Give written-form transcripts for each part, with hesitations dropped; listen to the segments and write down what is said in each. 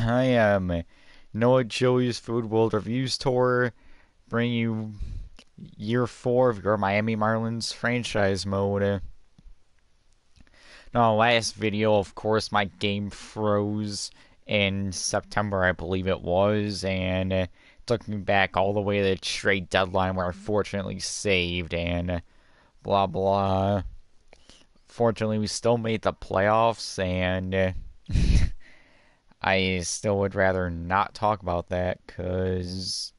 I am Noah Joey's Food World Reviews Tour, bringing you year 4 of your Miami Marlins franchise mode. Now, last video, of course, my game froze in September, I believe it was, and it took me back all the way to the trade deadline where I fortunately saved, and blah blah. Fortunately, we still made the playoffs, and I still would rather not talk about that because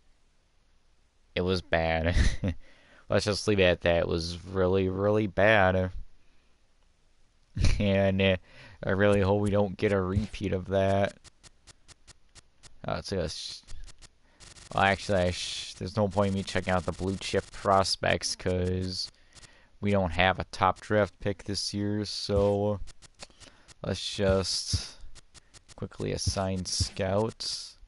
it was bad. Let's just leave it at that. It was really, really bad. And I really hope we don't get a repeat of that. Well, actually, there's no point in me checking out the blue chip prospects because we don't have a top draft pick this year. So let's just quickly assign scouts.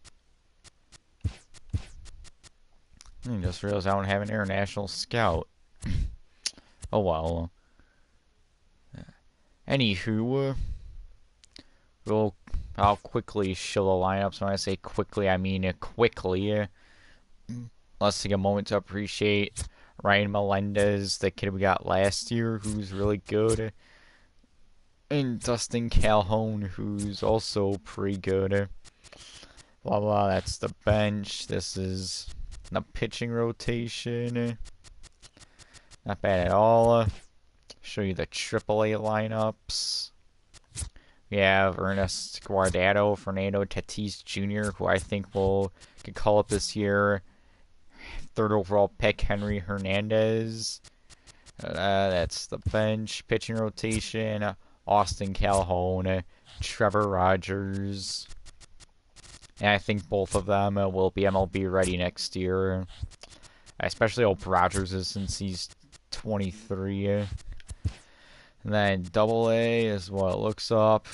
I just realized I don't have an international scout. Oh well. Anywho, I'll quickly show the lineups. When I say quickly, I mean quickly. Let's take a moment to appreciate Ryan Melendez, the kid we got last year, who's really good. And Dustin Calhoun, who's also pretty good. Blah blah, that's the bench. This is the pitching rotation. Not bad at all. Show you the AAA lineups. We have Ernest Guardado, Fernando Tatis Jr., who I think could call up this year. Third overall pick, Henry Hernandez. That's the bench. Pitching rotation, Austin Calhoun, Trevor Rogers. And I think both of them will be MLB ready next year. I especially hope Rogers is, since he's 23. And then AA is what it looks like,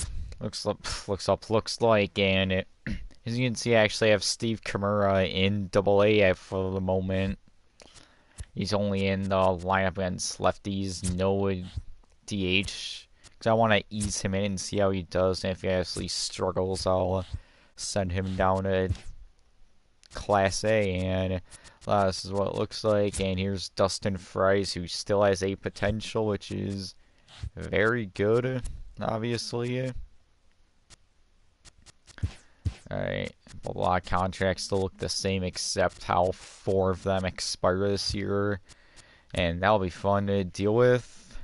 and as you can see, I actually have Steve Kimura in AA for the moment. He's only in the lineup against lefties, no DH, because I want to ease him in and see how he does, and if he actually struggles, I'll send him down to Class A, and this is what it looks like. And here's Dustin Fries, who still has a potential, which is very good, obviously. Alright, blah blah, contracts still look the same except how 4 of them expire this year, and that'll be fun to deal with.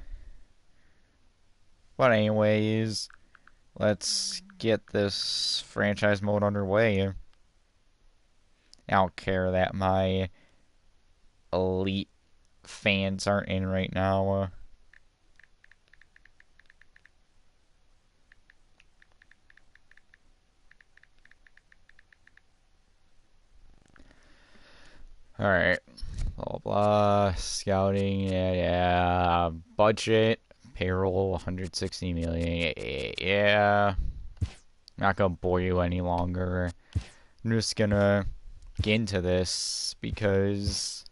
But anyways, let's get this franchise mode underway. I don't care that my elite fans aren't in right now. Alright, blah blah, scouting, yeah, budget, payroll, 160 million, yeah, not gonna bore you any longer. I'm just gonna get into this because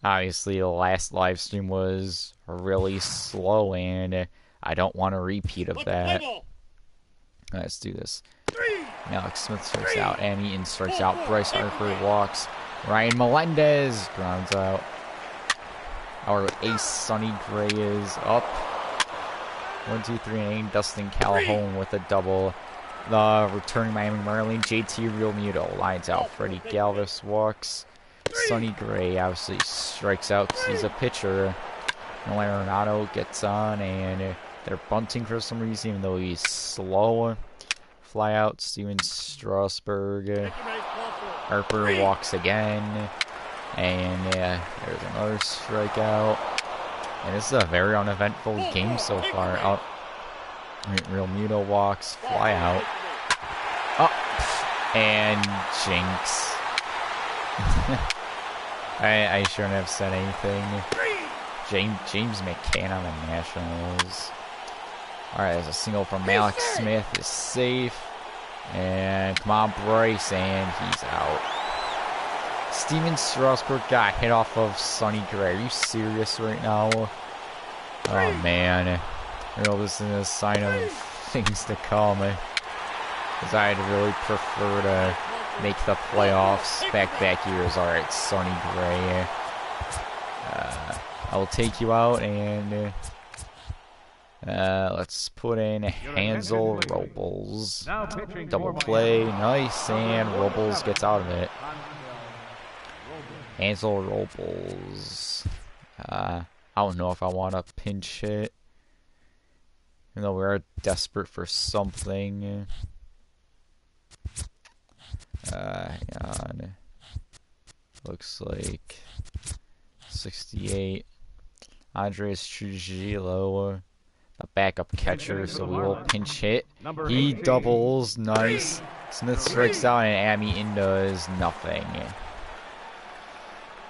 obviously the last live stream was really slow and I don't want a repeat of that. Let's do this. Alex Smith strikes out, Amy Eaton strikes out, Bryce Harper walks, Ryan Melendez grounds out. Our ace Sonny Gray is up. 1, 2, 3, and 8. Dustin Calhoun with a double. The returning Miami Marlins, JT Realmuto lines out. Freddie Galvis walks. Sonny Gray obviously strikes out because he's a pitcher. Arenado gets on, and they're bunting for some reason, even though he's slow. Fly out, Steven Strasburg. Harper walks again, and there's another strikeout. And this is a very uneventful game so far. Oh, Realmuto walks, fly out. Oh, and jinx. I shouldn't have said anything. James McCann on the Nationals. Alright, there's a single from Alex Smith. Is safe. And come on, Bryce, and he's out. Steven Strasburg got hit off of Sonny Gray. Are you serious right now? Oh man. I know this is a sign of things to come. Because I'd really prefer to make the playoffs back years. Alright, Sonny Gray. I'll take you out, and let's put in Hansel Robles. Double play, nice, and Robles gets out of it. Hansel Robles. I don't know if I want to pinch hit. Even though we are desperate for something. Hang on. Looks like 68. Andres Trujillo, a backup catcher, so we will pinch hit. He doubles, nice. Smith strikes out, and Amy in does nothing.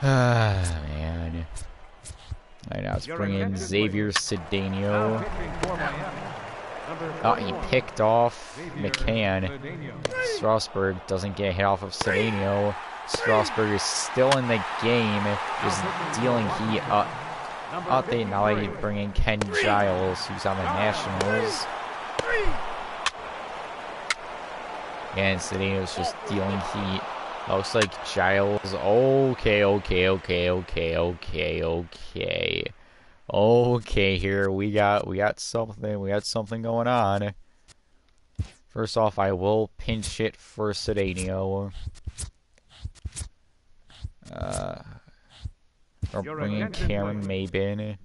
Ah, man. Alright, now let's bring in Xavier Cedeno. Oh, he picked off McCann. Strasburg doesn't get hit off of Cedeno. Strasburg is still in the game, is dealing heat up. Now they bring in Ken Giles, who's on the Nationals. And Cedeno's just dealing heat. Looks like Giles. Okay. Okay, here we got something going on. First off, I will pinch hit for Cedeno. We're bringing Cameron Maben.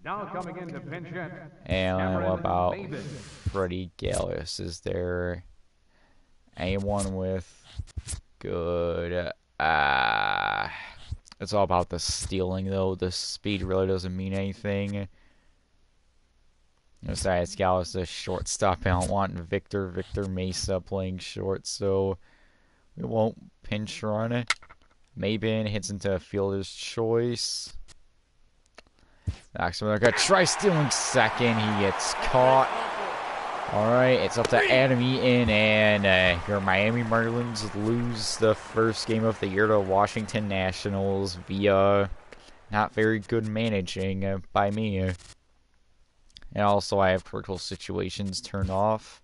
And what about Freddie Gallus? Is there anyone with good? It's all about the stealing, though. The speed really doesn't mean anything. Besides, Gallus is a shortstop. I don't want Victor Mesa playing short, so we won't pinch run it. Maben hits into a fielder's choice. Next, we're gonna try stealing second. He gets caught. Alright, it's up to Adam Eaton, and your Miami Marlins lose the first game of the year to Washington Nationals via not very good managing by me. And also, I have critical situations turned off.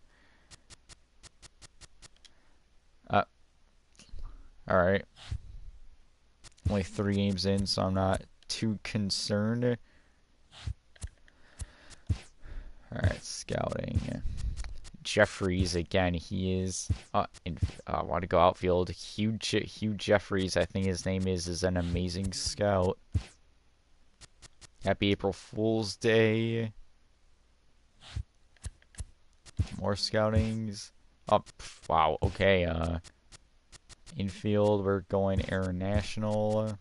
Alright. Only 3 games in, so I'm not too concerned. Alright, scouting. Jeffries again. He is. I want to go outfield. Hugh Jeffries, I think his name is an amazing scout. Happy April Fool's Day. More scoutings. Oh, wow. Okay. Infield, we're going Air National.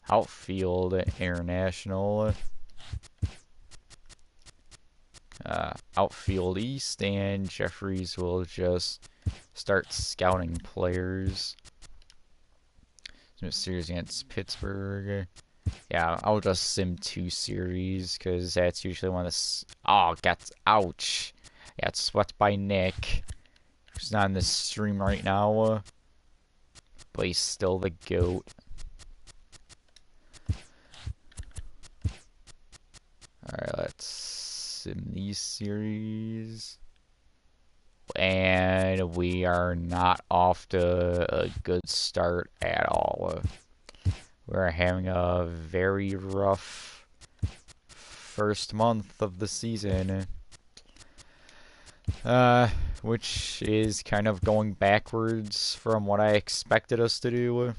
Outfield, Air National. Outfield East, and Jeffries will just start scouting players. Series against Pittsburgh. Yeah, I'll just sim 2 series, because that's usually one of the... Oh, ouch. Got swept by Nick, who's not in the stream right now. But he's still the GOAT. Alright, let's sim these series. And we are not off to a good start at all. We're having a very rough first month of the season. Which is kind of going backwards from what I expected us to do.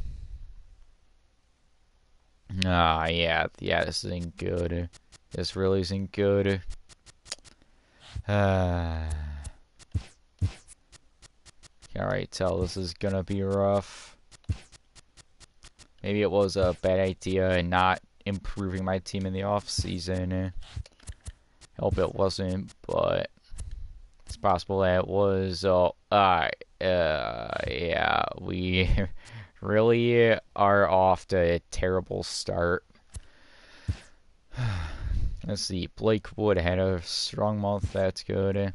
Yeah, this isn't good. This really isn't good. Alright, tell this is gonna be rough. Maybe it was a bad idea and not improving my team in the off season. Hope it wasn't, but it's possible that it was. Yeah, we really are off to a terrible start. Let's see. Blake Wood had a strong month. That's good.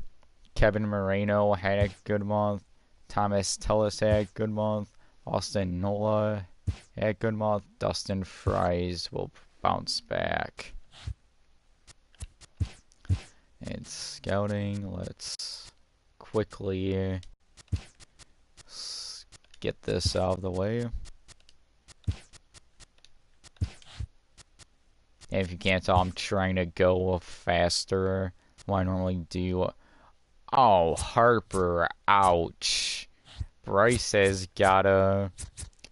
Kevin Moreno had a good month. Thomas Tellis had a good month. Austin Nola had a good month. Dustin Fries will bounce back. And scouting, let's quickly get this out of the way. And if you can't tell, I'm trying to go faster than I normally do. Oh, Harper, ouch. Bryce has gotta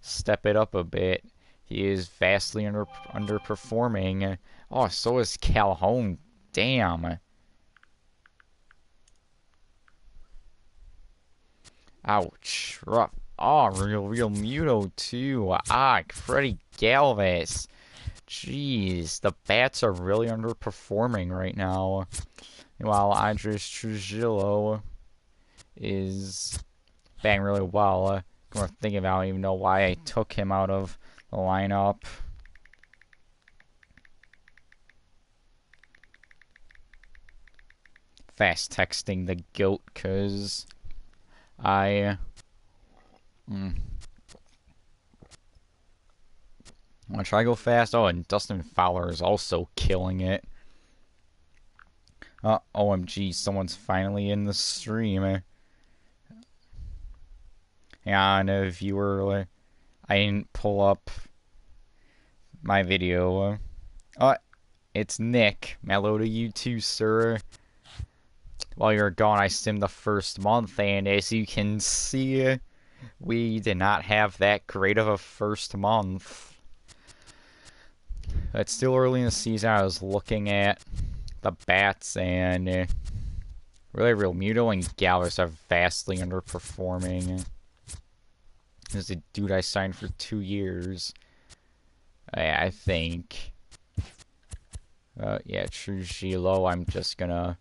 step it up a bit. He is vastly underperforming. Oh, so is Calhoun. Damn. Ouch. Rough. Oh, Real Muto too. Ah, Freddie Galvis. Jeez, the bats are really underperforming right now. While Andres Trujillo is batting really well. I'm thinking about, I don't even know why I took him out of the lineup. Fast texting the GOAT, because I want to try to go fast. Oh, and Dustin Fowler is also killing it. OMG, someone's finally in the stream. Hang on, a viewer. I didn't pull up my video. It's Nick. Mellow to you too, sir. While you're gone, I simmed the first month, and as you can see, we did not have that great of a first month. It's still early in the season. I was looking at the bats, and really, Real Muto and Galvis are vastly underperforming. This is a dude I signed for 2 years, I think. Yeah, Trujillo, I'm just gonna...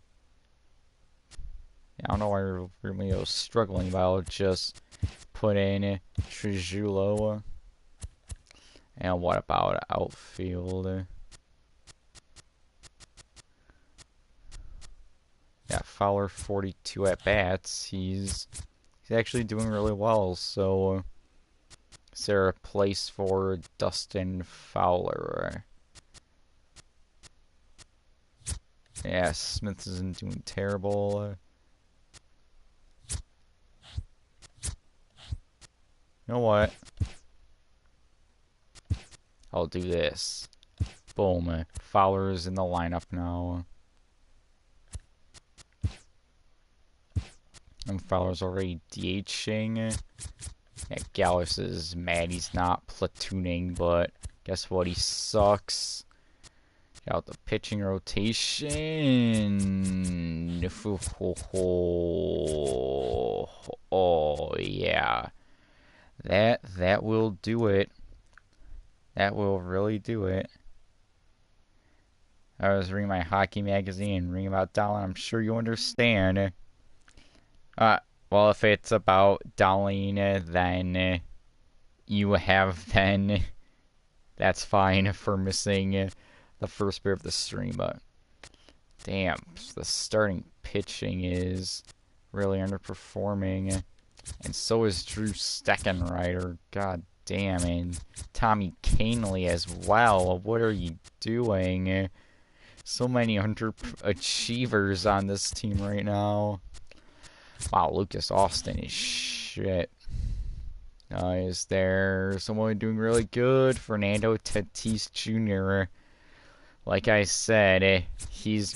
I don't know why Real Muto's struggling, but I'll just put in Trujillo. And what about outfield? Yeah, Fowler 42 at bats. He's actually doing really well. So, is there a place for Dustin Fowler? Yeah, Smith isn't doing terrible. You know what? I'll do this. Boom. Fowler's in the lineup now. And Fowler's already DHing. Yeah, Galvis is mad he's not platooning, but guess what? He sucks. Got the pitching rotation. Oh yeah. That will do it. That will really do it. I was reading my hockey magazine, reading about Dowling. I'm sure you understand. Well, if it's about Dowling, then you have then. That's fine for missing the first bit of the stream, but damn, the starting pitching is really underperforming, and so is Drew Steckenrider. God damn, and Tommy Canely as well. What are you doing? So many underachievers on this team right now. Wow, Lucas Austin is shit. Is there someone doing really good? Fernando Tatis Jr. Like I said, he's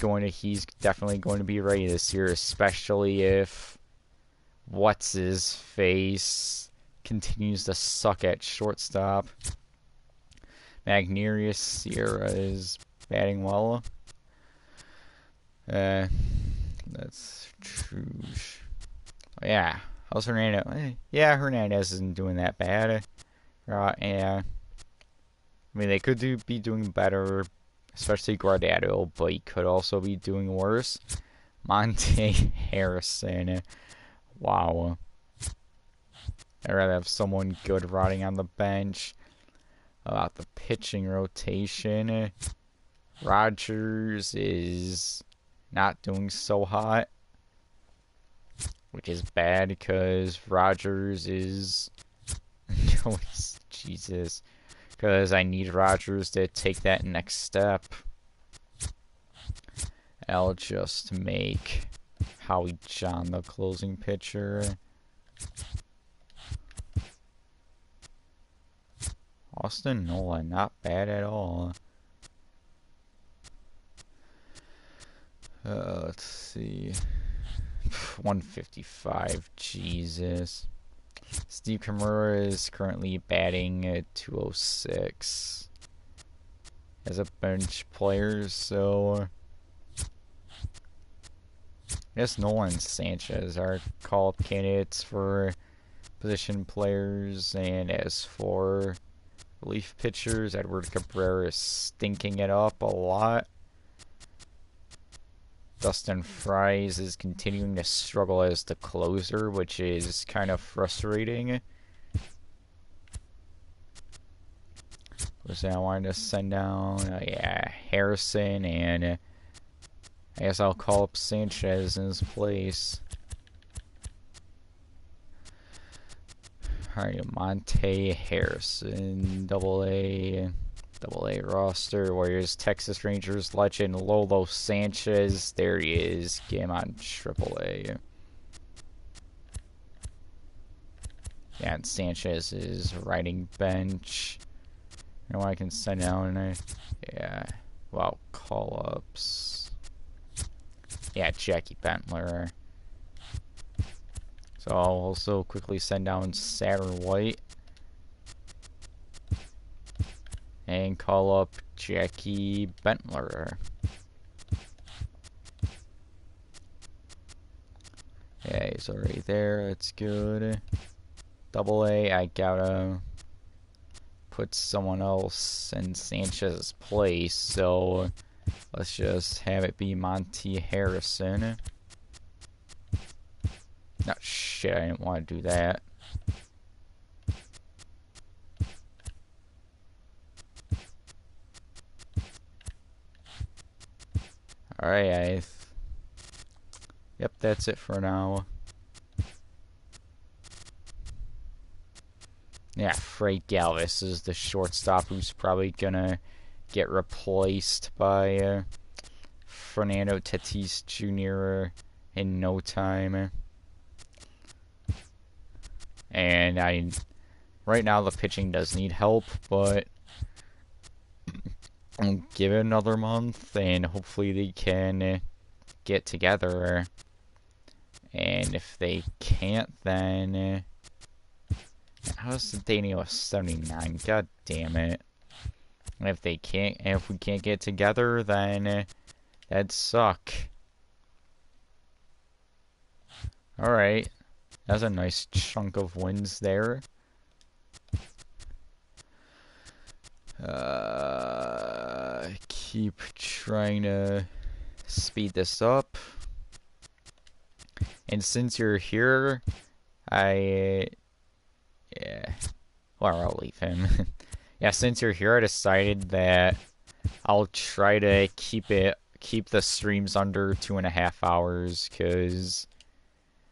definitely going to be ready this year, especially if what's his face continues to suck at shortstop. Magnerius Sierra is batting well. That's true. Oh, yeah. How's Hernandez? Yeah, Hernandez isn't doing that bad. Yeah. I mean, they could be doing better, especially Guardado, but he could also be doing worse. Monte Harrison. Wow. I'd rather have someone good rotting on the bench. About the pitching rotation, Rogers is not doing so hot, which is bad because Rogers is... oh, Jesus. Because I need Rogers to take that next step. I'll just make Howie John the closing pitcher. Austin Nola, not bad at all. Let's see. 155, Jesus. Steve Kimura is currently batting at 206 as a bench player, so I guess Nolan Sanchez are call-up candidates for position players, and as for relief pitchers, Edward Cabrera is stinking it up a lot. Dustin Fries is continuing to struggle as the closer, which is kind of frustrating. I wanted to send down, Harrison, and I guess I'll call up Sanchez in his place. Alright, Monte Harrison, double A roster. Warriors, Texas Rangers legend Lolo Sanchez. There he is. Get him on triple A. Yeah, and Sanchez is riding bench. You know, I can send down, call-ups. Yeah, Jackie Bentler. So I'll also quickly send down Saturn White. And call up Jackie Bentler. Yeah, he's already there. That's good. Double A, I gotta put someone else in Sanchez's place, so let's just have it be Monte Harrison. Oh, shit, I didn't want to do that. Alright, yep, that's it for now. Yeah, Frank Galvis is the shortstop who's probably gonna get replaced by Fernando Tatis Jr. in no time. And right now the pitching does need help, but I'll give it another month and hopefully they can get together. And if they can't, then how's the Daniel 79? God damn it. And if they can't, and if we can't get together, then that'd suck. Alright. That's a nice chunk of wins there. Keep trying to speed this up. And since you're here, well, I'll leave him. Yeah, since you're here, I decided that I'll try to keep the streams under 2.5 hours, because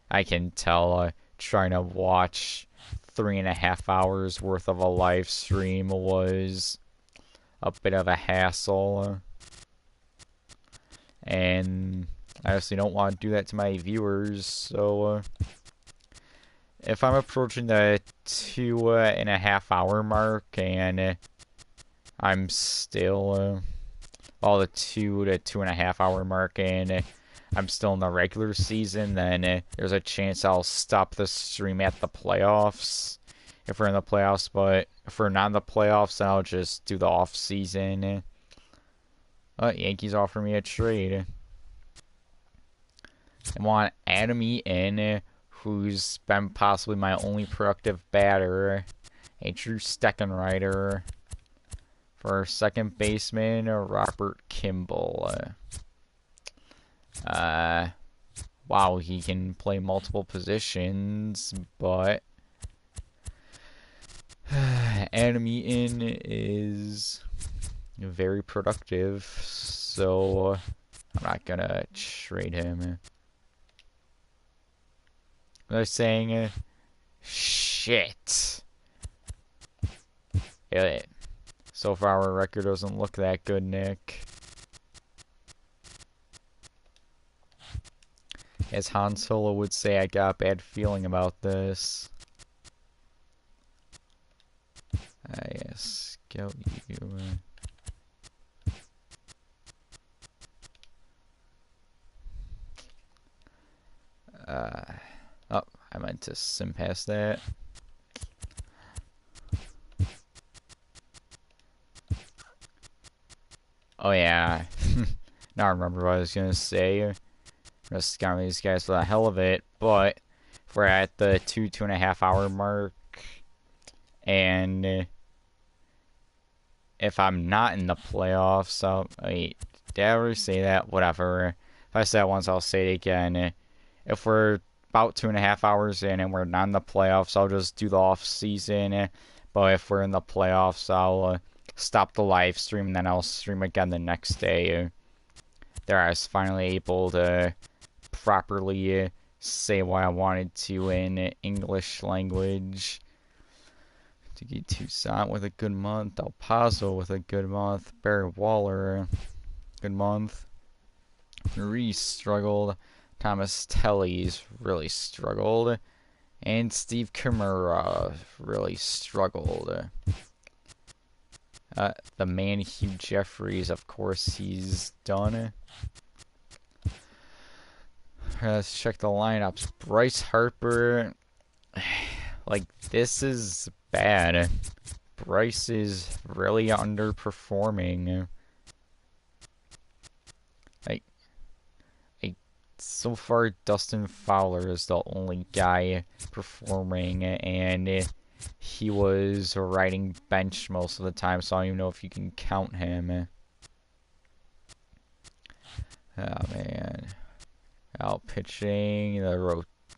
I can tell trying to watch 3.5 hours worth of a live stream was a bit of a hassle. And I honestly don't want to do that to my viewers, so if I'm approaching the 2.5 hour mark and I'm still the 2 to 2.5 hour mark and I'm still in the regular season, then there's a chance I'll stop the stream at the playoffs if we're in the playoffs. But if we're not in the playoffs, then I'll just do the off season. Yankees offer me a trade. I want Adam Eaton, who's been possibly my only productive batter, a true Steckenrider, for second baseman Robert Kimball. Wow, he can play multiple positions, but Adam Eaton is very productive, so I'm not gonna trade him. They're saying, shit. Yeah, so far our record doesn't look that good, Nick. As Han Solo would say, I got a bad feeling about this. Yes, Scout you. Oh, I meant to sim past that. Oh yeah. Now I remember what I was gonna say. I'm gonna scout these guys for the hell of it, but if we're at the 2.5 hour mark, and if I'm not in the playoffs, wait, did I already say that? Whatever. If I said it once, I'll say it again. If we're about 2.5 hours in and we're not in the playoffs, I'll just do the off season. But if we're in the playoffs, I'll stop the live stream and then I'll stream again the next day. There, I was finally able to properly say what I wanted to in English language. To get Tucson with a good month, El Paso with a good month, Barry Waller, good month. Marie struggled. Thomas Telly's really struggled. And Steve Kimura really struggled. The man Hugh Jeffries, of course, he's done. Let's check the lineups. Bryce Harper. Like, this is bad. Bryce is really underperforming. So far, Dustin Fowler is the only guy performing, and he was riding bench most of the time, so I don't even know if you can count him. Oh, man. Out pitching,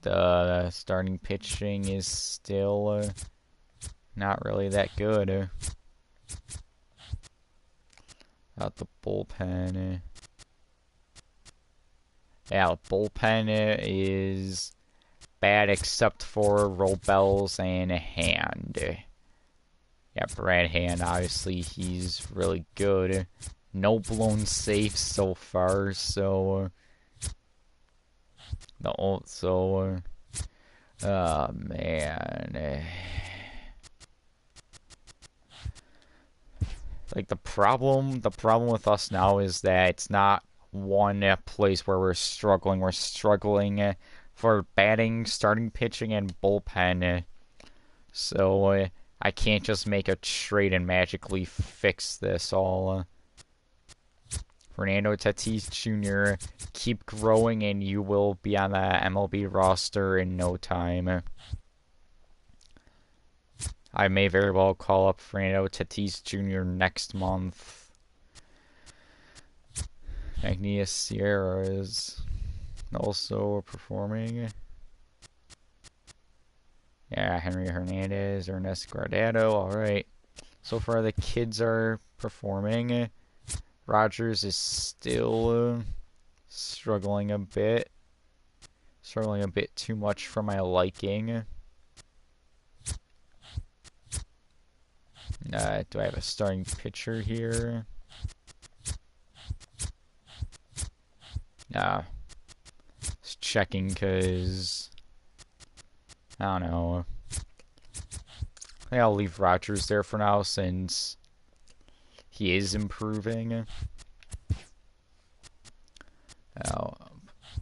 the starting pitching is still not really that good. Out the bullpen. Yeah, the bullpen is bad except for Robels and Hand. Yeah, Brad Hand, obviously, he's really good. No blown saves so far, so... man. Like, the problem with us now is that it's not one place where we're struggling. We're struggling for batting, starting pitching, and bullpen. So I can't just make a trade and magically fix this all. Fernando Tatis Jr., keep growing and you will be on the MLB roster in no time. I may very well call up Fernando Tatis Jr. next month. Agnes Sierra is also performing. Yeah, Henry Hernandez, Ernest Guardado, alright. So far the kids are performing. Rogers is still struggling a bit. Struggling a bit too much for my liking. Do I have a starting pitcher here? Just checking because I don't know. I think I'll leave Rogers there for now since he is improving.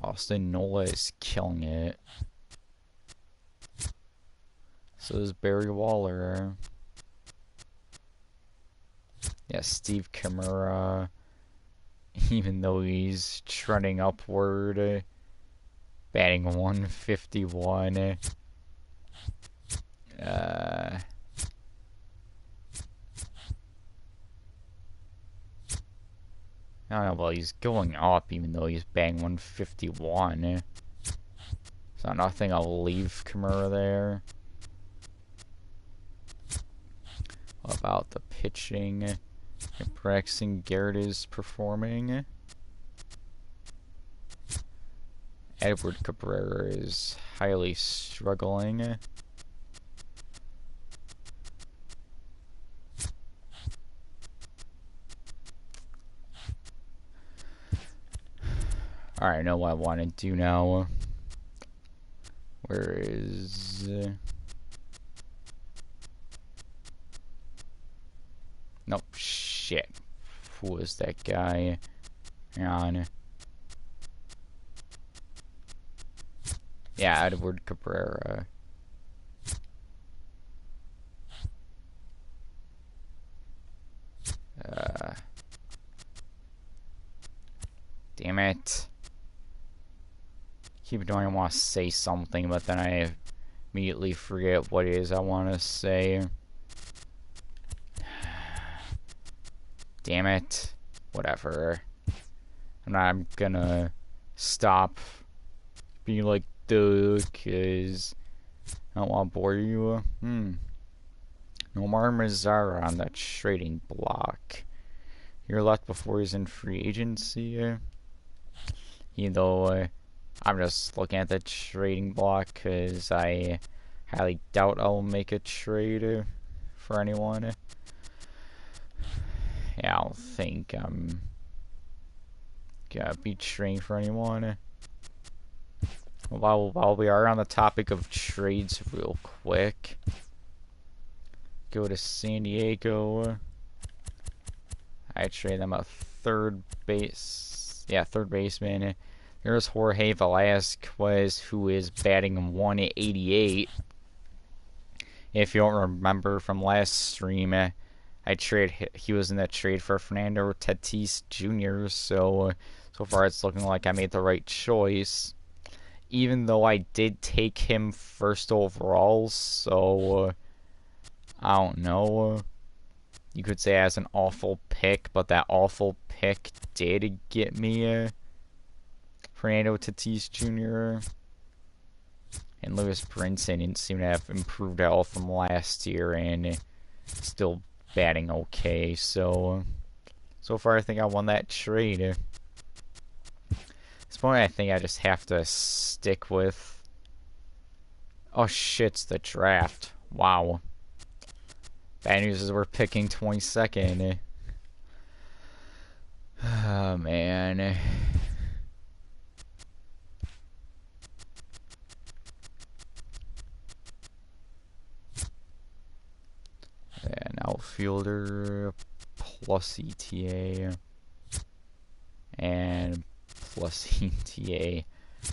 Austin Nola is killing it. So is Barry Waller. Yeah, Steve Kimura. Even though he's trending upward, batting 151. I don't know, well, he's going up even though he's batting 151. So nothing, I'll leave Kimura there. What about the pitching? Braxton Garrett is performing. Edward Cabrera is highly struggling. Alright, I know what I want to do now. Where is... shit. Who was that guy? Hang on. Yeah, Edward Cabrera. Damn it. Keep doing. I want to say something, but then I immediately forget what it is I want to say. Damn it. Whatever. I'm gonna stop being like, duh, cause I don't want to bore you. Nomar Mazara on that trading block. You're left before he's in free agency. Even though I'm just looking at the trading block because I highly doubt I'll make a trade for anyone. Yeah, I don't think I'm gonna be trading for anyone. While we are on the topic of trades real quick, go to San Diego. I trade them a third baseman. There's Jorge Velasquez, who is batting 188. If you don't remember from last stream, he was in that trade for Fernando Tatis Jr. So far it's looking like I made the right choice. Even though I did take him first overall, so I don't know. You could say as an awful pick, but that awful pick did get me Fernando Tatis Jr. And Lewis Brinson didn't seem to have improved at all from last year, and still batting okay. So far I think I won that trade. At this point I think I just have to stick with... Oh shit, it's the draft. Wow. Bad news is we're picking 22nd. Oh man. An outfielder plus ETA and plus ETA.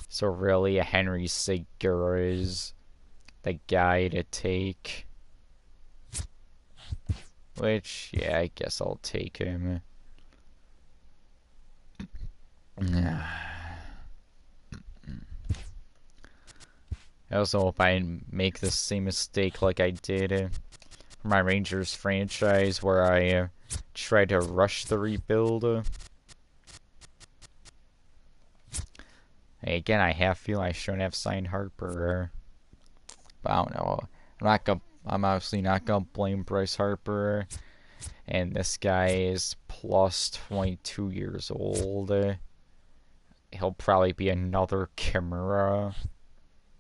So really, Henry Segura is the guy to take. Which, yeah, I guess I'll take him. I also hope I make the same mistake like I did for my Rangers franchise, where I tried to rush the rebuild. Hey, again, I have feel I shouldn't have signed Harper, but I don't know. I'm obviously not gonna blame Bryce Harper. And this guy is plus 22 years old. He'll probably be another Kimura,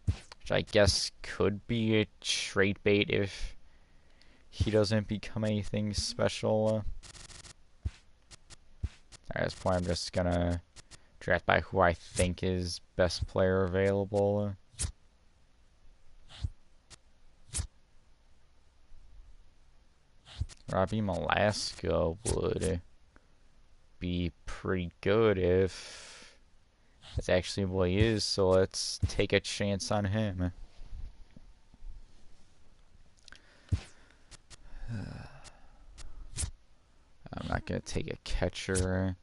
which I guess could be a trade bait if he doesn't become anything special. At this point, I'm just gonna draft by who I think is best player available. Robbie Malaska would be pretty good if that's actually what he is, so let's take a chance on him. I'm not going to take a catcher.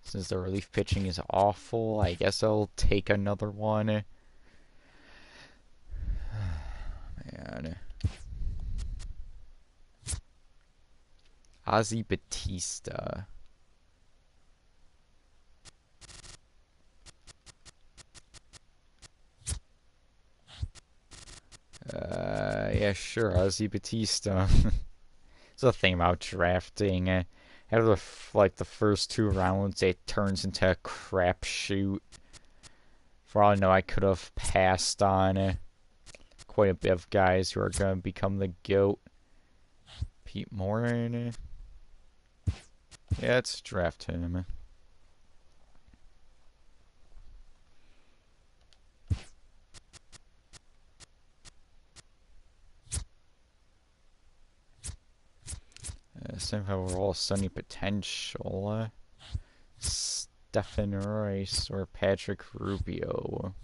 Since the relief pitching is awful, I guess I'll take another one. Man. Ozzy Batista. Yeah, sure, Ozzy Batista. It's a thing about drafting. Out of the first 2 rounds, it turns into a crapshoot. For all I know, I could have passed on quite a bit of guys who are going to become the GOAT. Pete Morin. Yeah, let's draft him. 7th overall, Sunny potential. Stephen Rice or Patrick Rubio.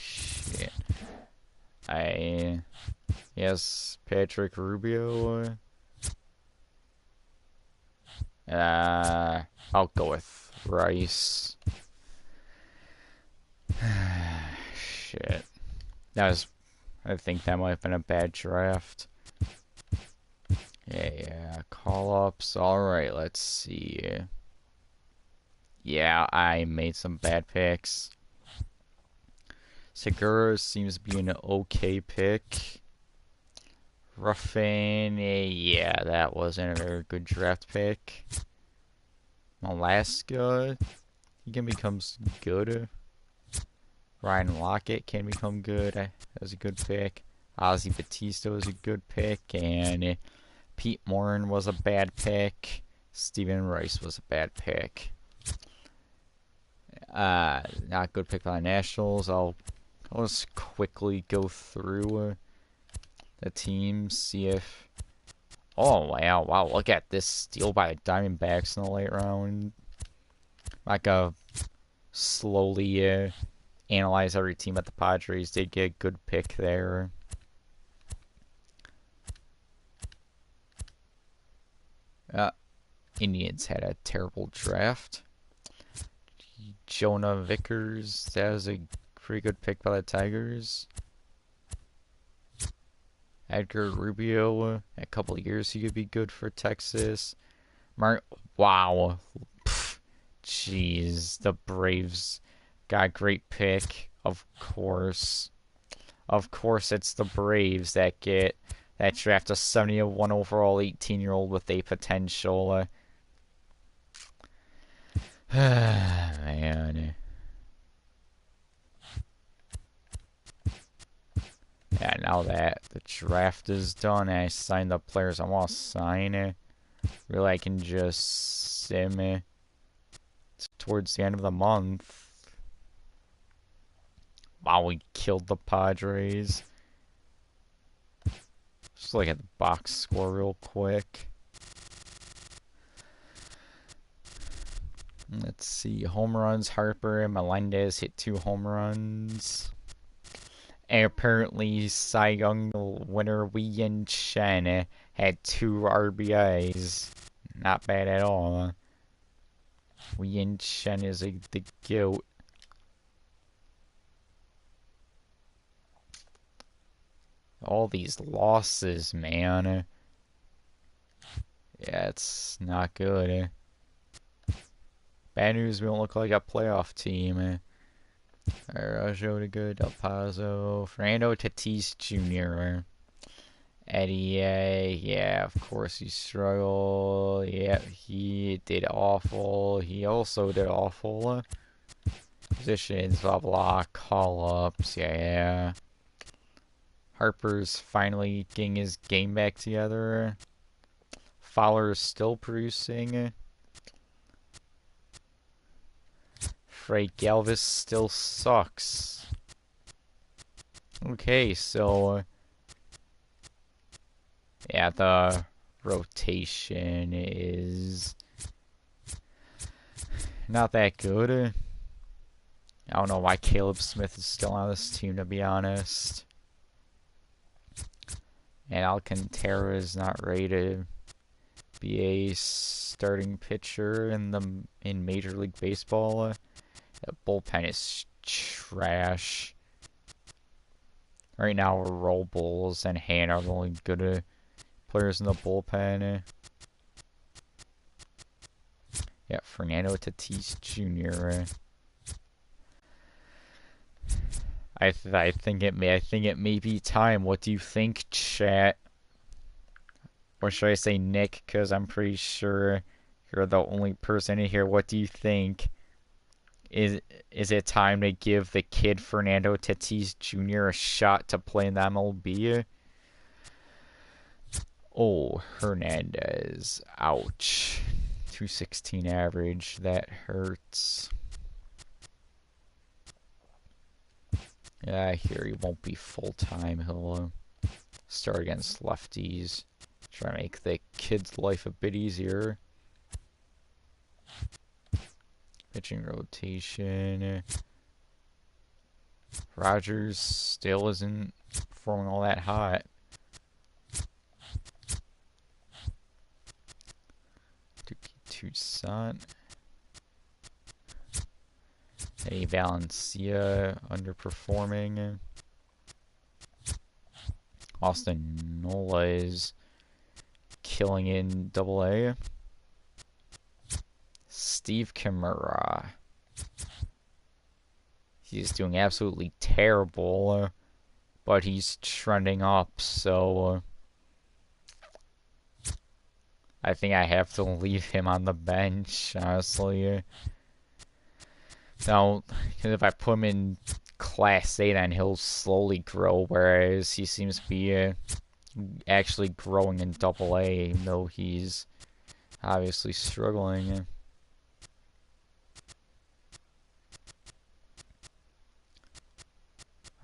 Shit. Yes, Patrick Rubio. I'll go with Rice. Shit. I think that might have been a bad draft. Yeah, call-ups. Alright, let's see. Yeah, I made some bad picks. Segura seems to be an okay pick. Ruffin, yeah, that wasn't a very good draft pick. Alaska, he can become good. Ryan Lockett can become good. That was a good pick. Ozzy Batista was a good pick. And Pete Morin was a bad pick. Steven Rice was a bad pick. Not good pick by the Nationals. I'll just quickly go through the teams, see if... Oh, wow, look at this steal by the Diamondbacks in the late round. Like a slowly analyze every team at the Padres. Did get a good pick there. Indians had a terrible draft. Jonah Vickers, that was a pretty good pick by the Tigers. Edgar Rubio, a couple of years he could be good for Texas. Wow. Jeez, the Braves got a great pick. Of course. Of course it's the Braves that draft a 71 overall 18-year-old with a potential. Man. Yeah, now that the draft is done and I signed the players I want to sign, really I can just sim towards the end of the month. Wow, we killed the Padres. Just look at the box score real quick. Let's see, home runs, Harper and Melendez hit 2 home runs. And apparently Cy Young winner Wei Yin Chen had 2 RBIs. Not bad at all. Wei Yin Chen is the GOAT. All these losses, man. Yeah, it's not good. Bad news, we don't look like a playoff team. Arajo to good, Del Pazo, Fernando Tatis Jr. Eddie, yeah, of course he struggled. Yeah, he did awful. He also did awful. Positions, blah blah, call-ups, yeah. Harper's finally getting his game back together. Fowler's still producing. Fred Galvis still sucks. Okay, so... yeah, the rotation is... not that good. I don't know why Caleb Smith is still on this team, to be honest. And Alcantara is not ready to be a starting pitcher in Major League Baseball. The bullpen is trash. Right now, Robles and Han are the only good players in the bullpen. Yeah, Fernando Tatis Jr. I think it may be time. What do you think, chat? Or should I say Nick? Because I'm pretty sure you're the only person in here. What do you think? Is it time to give the kid Fernando Tatis Jr. a shot to play in the MLB? Oh, Hernandez. Ouch. 216 average. That hurts. Yeah, here he won't be full-time. He'll start against lefties. Try to make the kid's life a bit easier. Pitching rotation. Rogers still isn't performing all that hot. Toussaint. Eddie Valencia underperforming. Austin Nola is killing in Double-A. Steve Kimura. He's doing absolutely terrible, but he's trending up, so I think I have to leave him on the bench, honestly. Now, because if I put him in Class A, then he'll slowly grow, whereas he seems to be actually growing in Double-A, even though he's obviously struggling.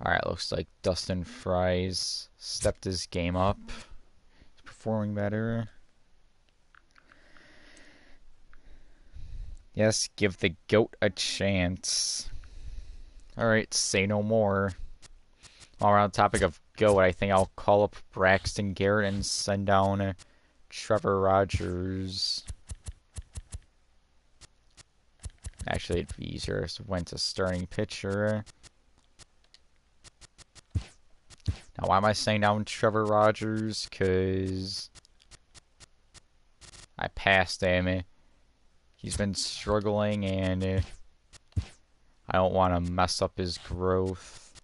Alright, looks like Dustin Fry's stepped his game up. He's performing better. Yes, give the GOAT a chance. Alright, say no more. While we're on the topic of GOAT, I think I'll call up Braxton Garrett and send down Trevor Rogers. Actually, it'd be easier if it went to starting pitcher. Now, why am I saying down Trevor Rogers? Because I passed him. He's been struggling, and I don't want to mess up his growth.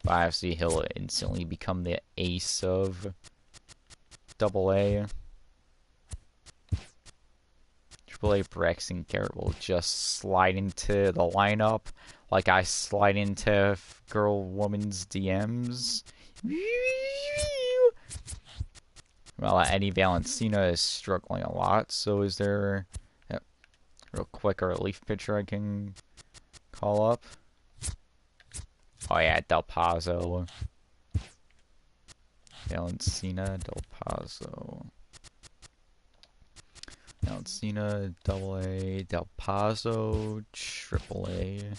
But obviously, he'll instantly become the ace of Double-A. Triple-A Braxton Garrett will just slide into the lineup like I slide into woman's DMs. Well, Eddie Valencia is struggling a lot, so is there real quick a relief pitcher I can call up? Oh yeah, Del Pazzo. Valencia, Del Pazzo. Valencia, Double-A, Del Pazzo, Triple-A.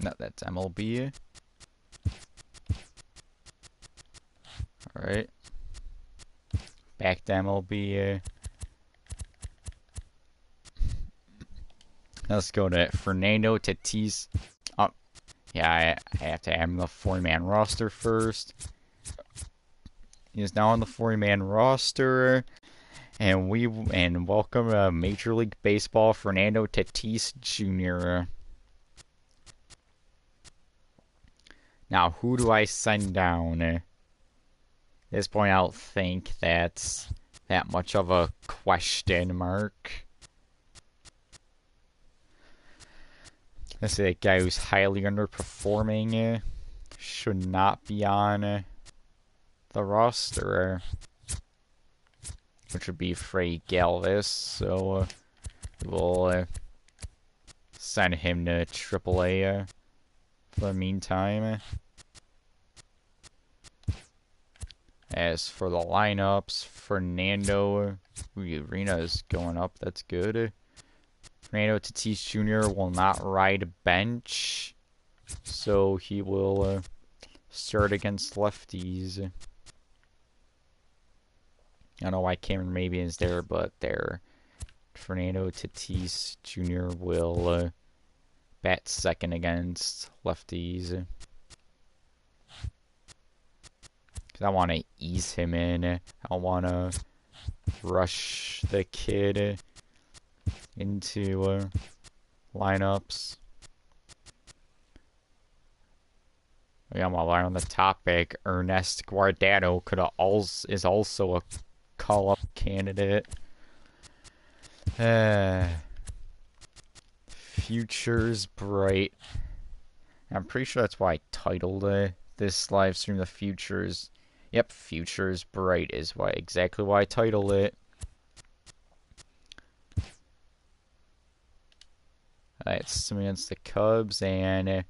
No, that's MLB. Alright. Back to MLB. Let's go to Fernando Tatis. Oh, yeah, I have to add him the 40-man roster first. He is now on the 40-man roster. And welcome to Major League Baseball, Fernando Tatis Jr. Now, who do I send down? At this point, I don't think that's that much of a question mark. This is a guy who's highly underperforming. Should not be on the roster. Which would be Frey Galvis. So we'll send him to Triple-A for the meantime. As for the lineups, Fernando Urena is going up. That's good. Fernando Tatis Jr. will not ride a bench, so he will start against lefties. I don't know why Cameron Mabian is there, but there. Fernando Tatis Jr. will bat second against lefties. Because I want to ease him in. I don't want to rush the kid into lineups. Yeah, while we're on the topic, Ernest Guardado is also a call-up candidate. Future's bright. I'm pretty sure that's why I titled this live stream the Futures. Yep, Future's bright is exactly why I titled it. It's against the Cubs, and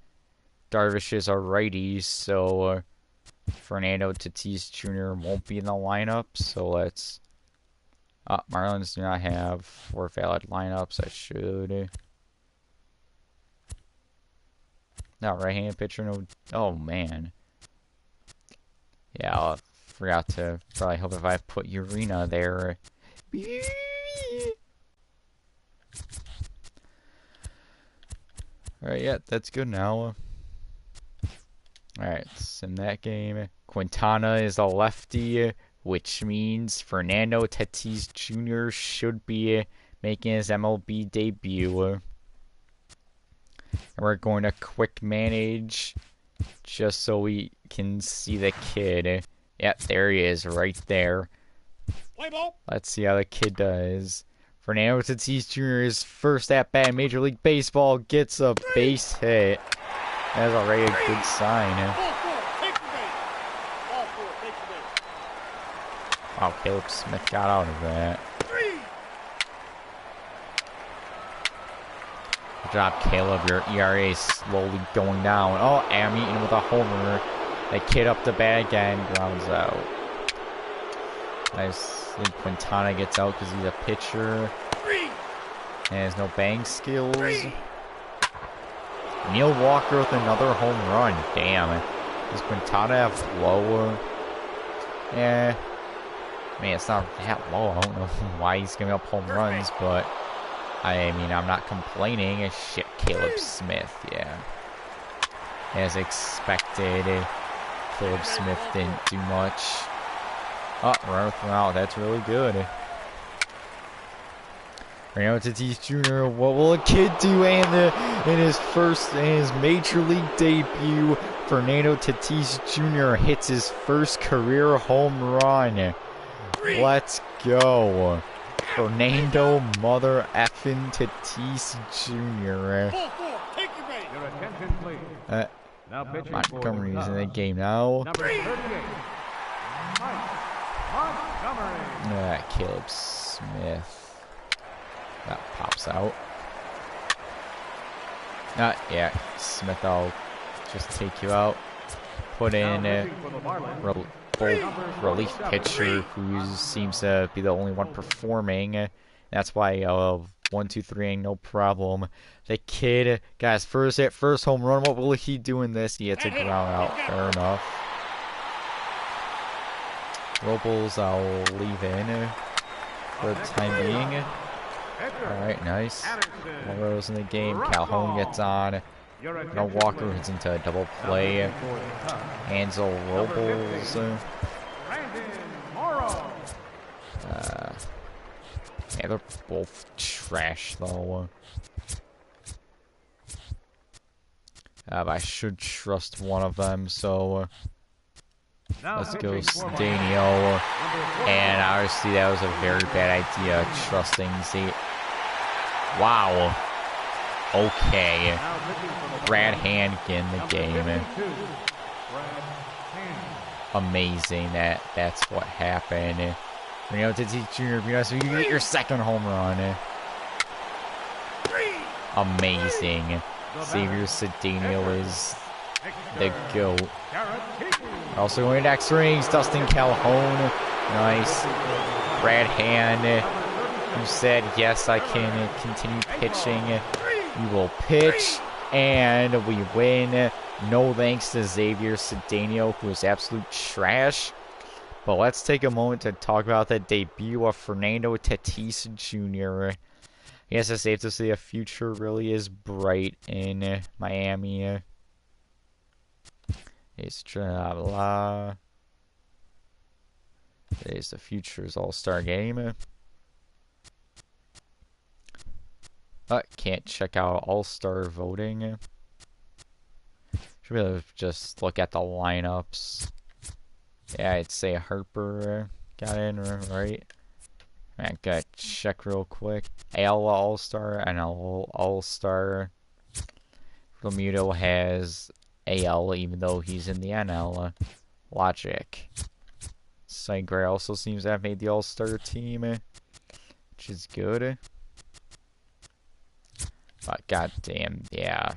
Darvish is a righty, so Fernando Tatis Jr. won't be in the lineup. So let's. Marlins do not have 4 valid lineups. I should. No, right-handed pitcher. No. Oh man. Yeah, I forgot to probably hope if I put Urena there. Alright, yeah, that's good now. Alright, so in that game, Quintana is a lefty, which means Fernando Tatis Jr. should be making his MLB debut. And we're going to quick manage just so we can see the kid. Yep, there he is, right there. Play ball. Let's see how the kid does. Fernando Tatis Jr.'s first at-bat in Major League Baseball gets a base hit. That's already a good sign. Wow, Caleb Smith got out of that. Good job, Caleb. Your ERA is slowly going down. Oh, Am Eaton with a homer. The kid up the bat again, grounds out. Nice. Quintana gets out because he's a pitcher. And has no bang skills. Neil Walker with another home run. Damn. Does Quintana have low? Yeah. I mean, it's not that low. I don't know why he's giving up home runs, but I mean, I'm not complaining. Shit, Caleb Smith, yeah. As expected, Caleb Smith didn't do much. Oh, wow, that's really good. Fernando Tatis Jr., what will a kid do in his Major League debut? Fernando Tatis Jr. hits his first career home run. Let's go. Fernando Mother Effin Tatis Jr. Montgomery's in the game now. Caleb Smith. That pops out. Yeah, Smith, I'll just take you out. Put in relief pitcher who seems to be the only one performing. That's why 1, 2, 3 ain't no problem. The kid got his first hit, first home run. What will he do in this? He hits a ground out. Fair enough. Robles I'll leave in for the time being. Alright, nice. Morrow's in the game. Calhoun gets on. No Walker hits into a double play. Ansel Robles. Yeah, they're both trash though. I should trust one of them, so let's go Cedeno. And obviously that was a very bad idea, trusting Z. Wow. Okay. Brad Hand in the game. Amazing that's what happened. Fernando Tatis Jr., so you get your second home run. Amazing. Xavier Cedeno is the GOAT. Also going to X rings, Dustin Calhoun. Nice. Brad Hand, who said, yes, I can continue pitching. We will pitch, and we win. No thanks to Xavier Cedeno, who is absolute trash. But let's take a moment to talk about the debut of Fernando Tatis Jr. I guess it's safe to say the future really is bright in Miami. It's blah. Today's the Futures All-Star Game. But can't check out All-Star voting. Should be able to just look at the lineups. Yeah, I'd say Harper got in, right? I gotta check real quick. AL All-Star, NL All-Star. Romuto has AL even though he's in the NL. Logic. Segre also seems to have made the All-Star team, which is good. But goddamn, yeah.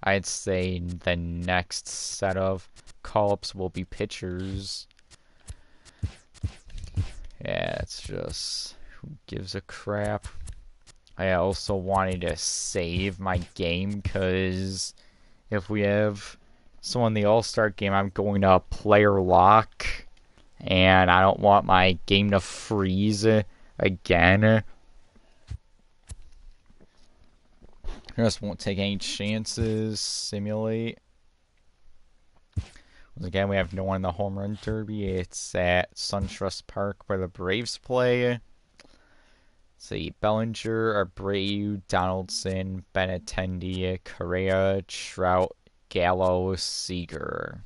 I'd say the next set of call-ups will be pitchers. Yeah, it's just, who gives a crap? I also wanted to save my game, because if we have someone in the All-Star game, I'm going to player lock, and I don't want my game to freeze again. I just won't take any chances. Simulate. Once again, we have no one in the home run derby. It's at SunTrust Park where the Braves play. Let's see, Bellinger, Abreu, Donaldson, Benintendi, Correa, Trout, Gallo, Seager.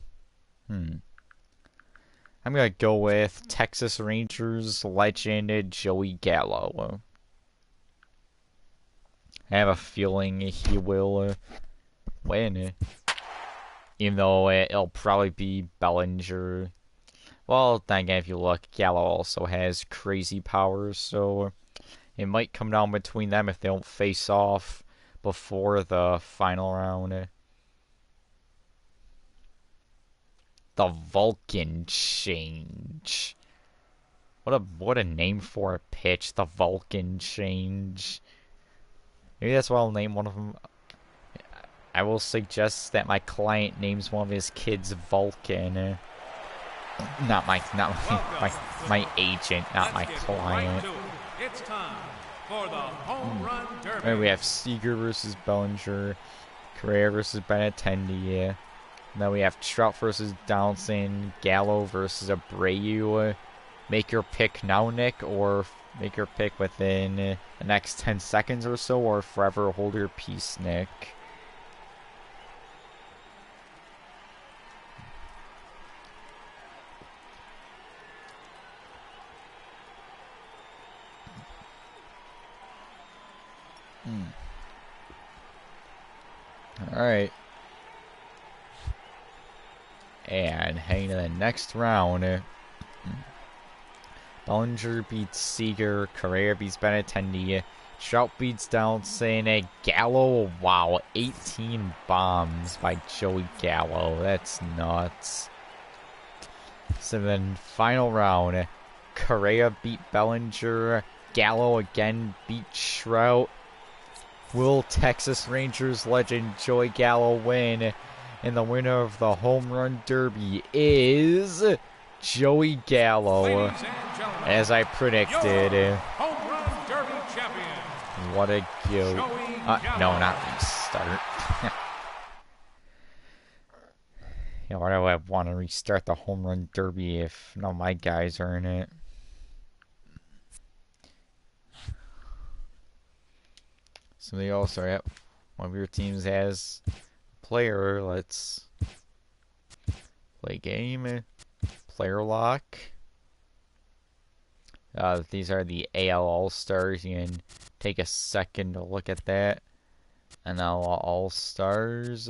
I'm gonna go with Texas Rangers legend Joey Gallo. I have a feeling he will win. Even though it'll probably be Bellinger. Well, then again, if you look, Gallo also has crazy powers, so it might come down between them if they don't face off before the final round. The Vulcan change. What a name for a pitch, the Vulcan change. Maybe that's why I'll name one of them. I will suggest that my client names one of his kids Vulcan. Not my agent, not my client. It's time for the home run derby. And we have Seager versus Bellinger, Correa versus Benintendi. Then we have Trout versus Donaldson, Gallo versus Abreu. Make your pick now, Nick, or make your pick within the next 10 seconds or so, or forever hold your peace, Nick. Alright. And heading to the next round. Bellinger beats Seager. Correa beats Benintendi. Trout beats Donaldson. Gallo, wow, 18 bombs by Joey Gallo. That's nuts. So then, final round. Correa beat Bellinger. Gallo again beat Trout. Will Texas Rangers legend Joey Gallo win? And the winner of the home run derby is Joey Gallo, as I predicted. Home run derby champion. What a goat. No, not restart. Yeah, why do I want to restart the home run derby if none of my guys are in it? So the All-Star, yep. One of your teams has a player. Let's play game. Player lock. These are the AL All-Stars. You can take a second to look at that. And now All-Stars.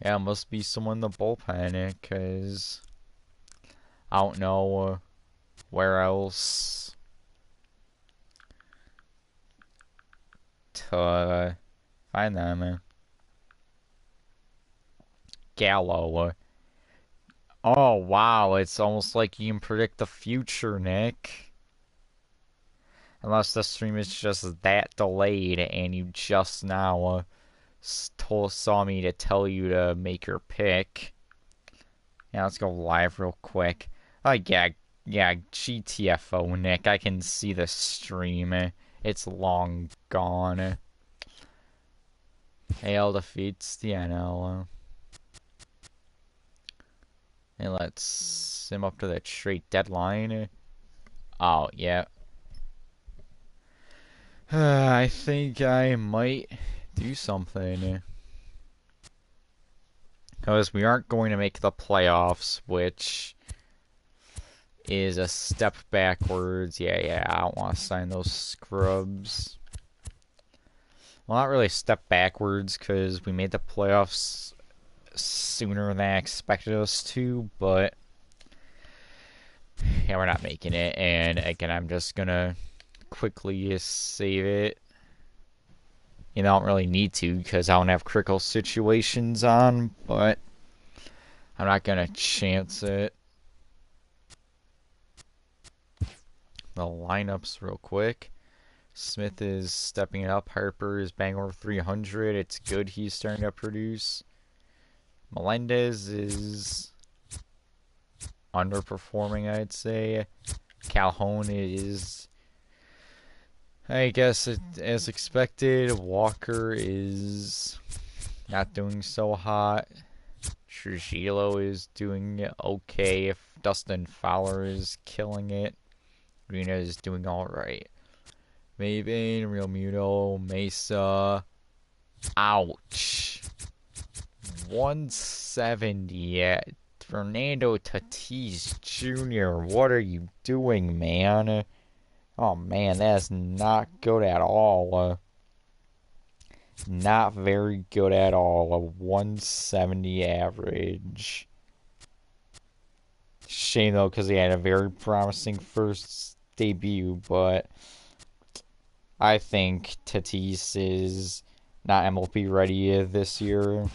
Yeah, must be someone in the bullpen, because I don't know where else to find them. Gallo. Oh, wow, it's almost like you can predict the future, Nick. Unless the stream is just that delayed and you just now saw me to tell you to make your pick. Yeah, let's go live real quick. Oh, yeah, GTFO, Nick. I can see the stream. It's long gone. AL defeats the NL. And let's sim up to the trade deadline. Oh, yeah. I think I might do something. Because we aren't going to make the playoffs, which is a step backwards. Yeah, I don't want to sign those scrubs. Well, not really a step backwards, because we made the playoffs sooner than I expected us to, but yeah, we're not making it. And again, I'm just gonna quickly save it. You know, I don't really need to because I don't have critical situations on, but I'm not going to chance it. The lineups real quick. Smith is stepping it up. Harper is bang over 300. It's good he's starting to produce. Melendez is underperforming, I'd say. Calhoun is, I guess, as expected. Walker is not doing so hot. Trujillo is doing okay. If Dustin Fowler is killing it, Rena is doing alright. Maven, Real Muto, Mesa. Ouch. 170. Fernando Tatis Jr., what are you doing, man? Oh, man, that's not good at all. Not very good at all. A 170 average. Shame, though, because he had a very promising first debut, but I think Tatis is not MLB ready this year.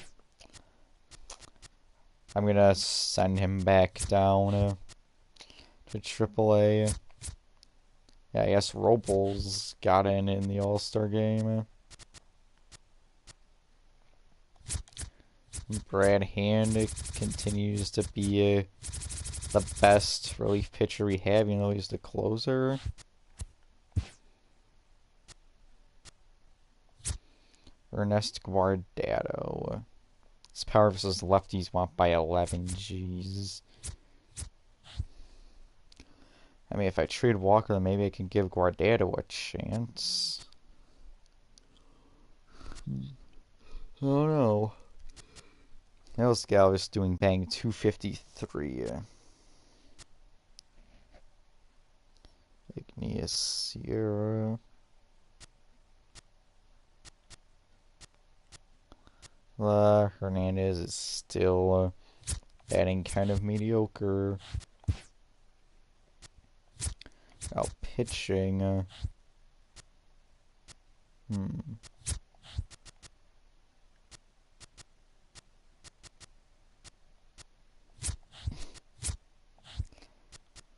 I'm going to send him back down to AAA. Yeah, I guess Robles got in the All-Star game. Brad Hand continues to be the best relief pitcher we have, even though he's the closer. Ernest Guardado. His power versus lefties went by 11. Jeez. I mean, if I trade Walker, then maybe I can give Guardado a chance. I don't know. This guy was doing bang 253. Igneous Sierra. Hernandez is still batting kind of mediocre. Now pitching.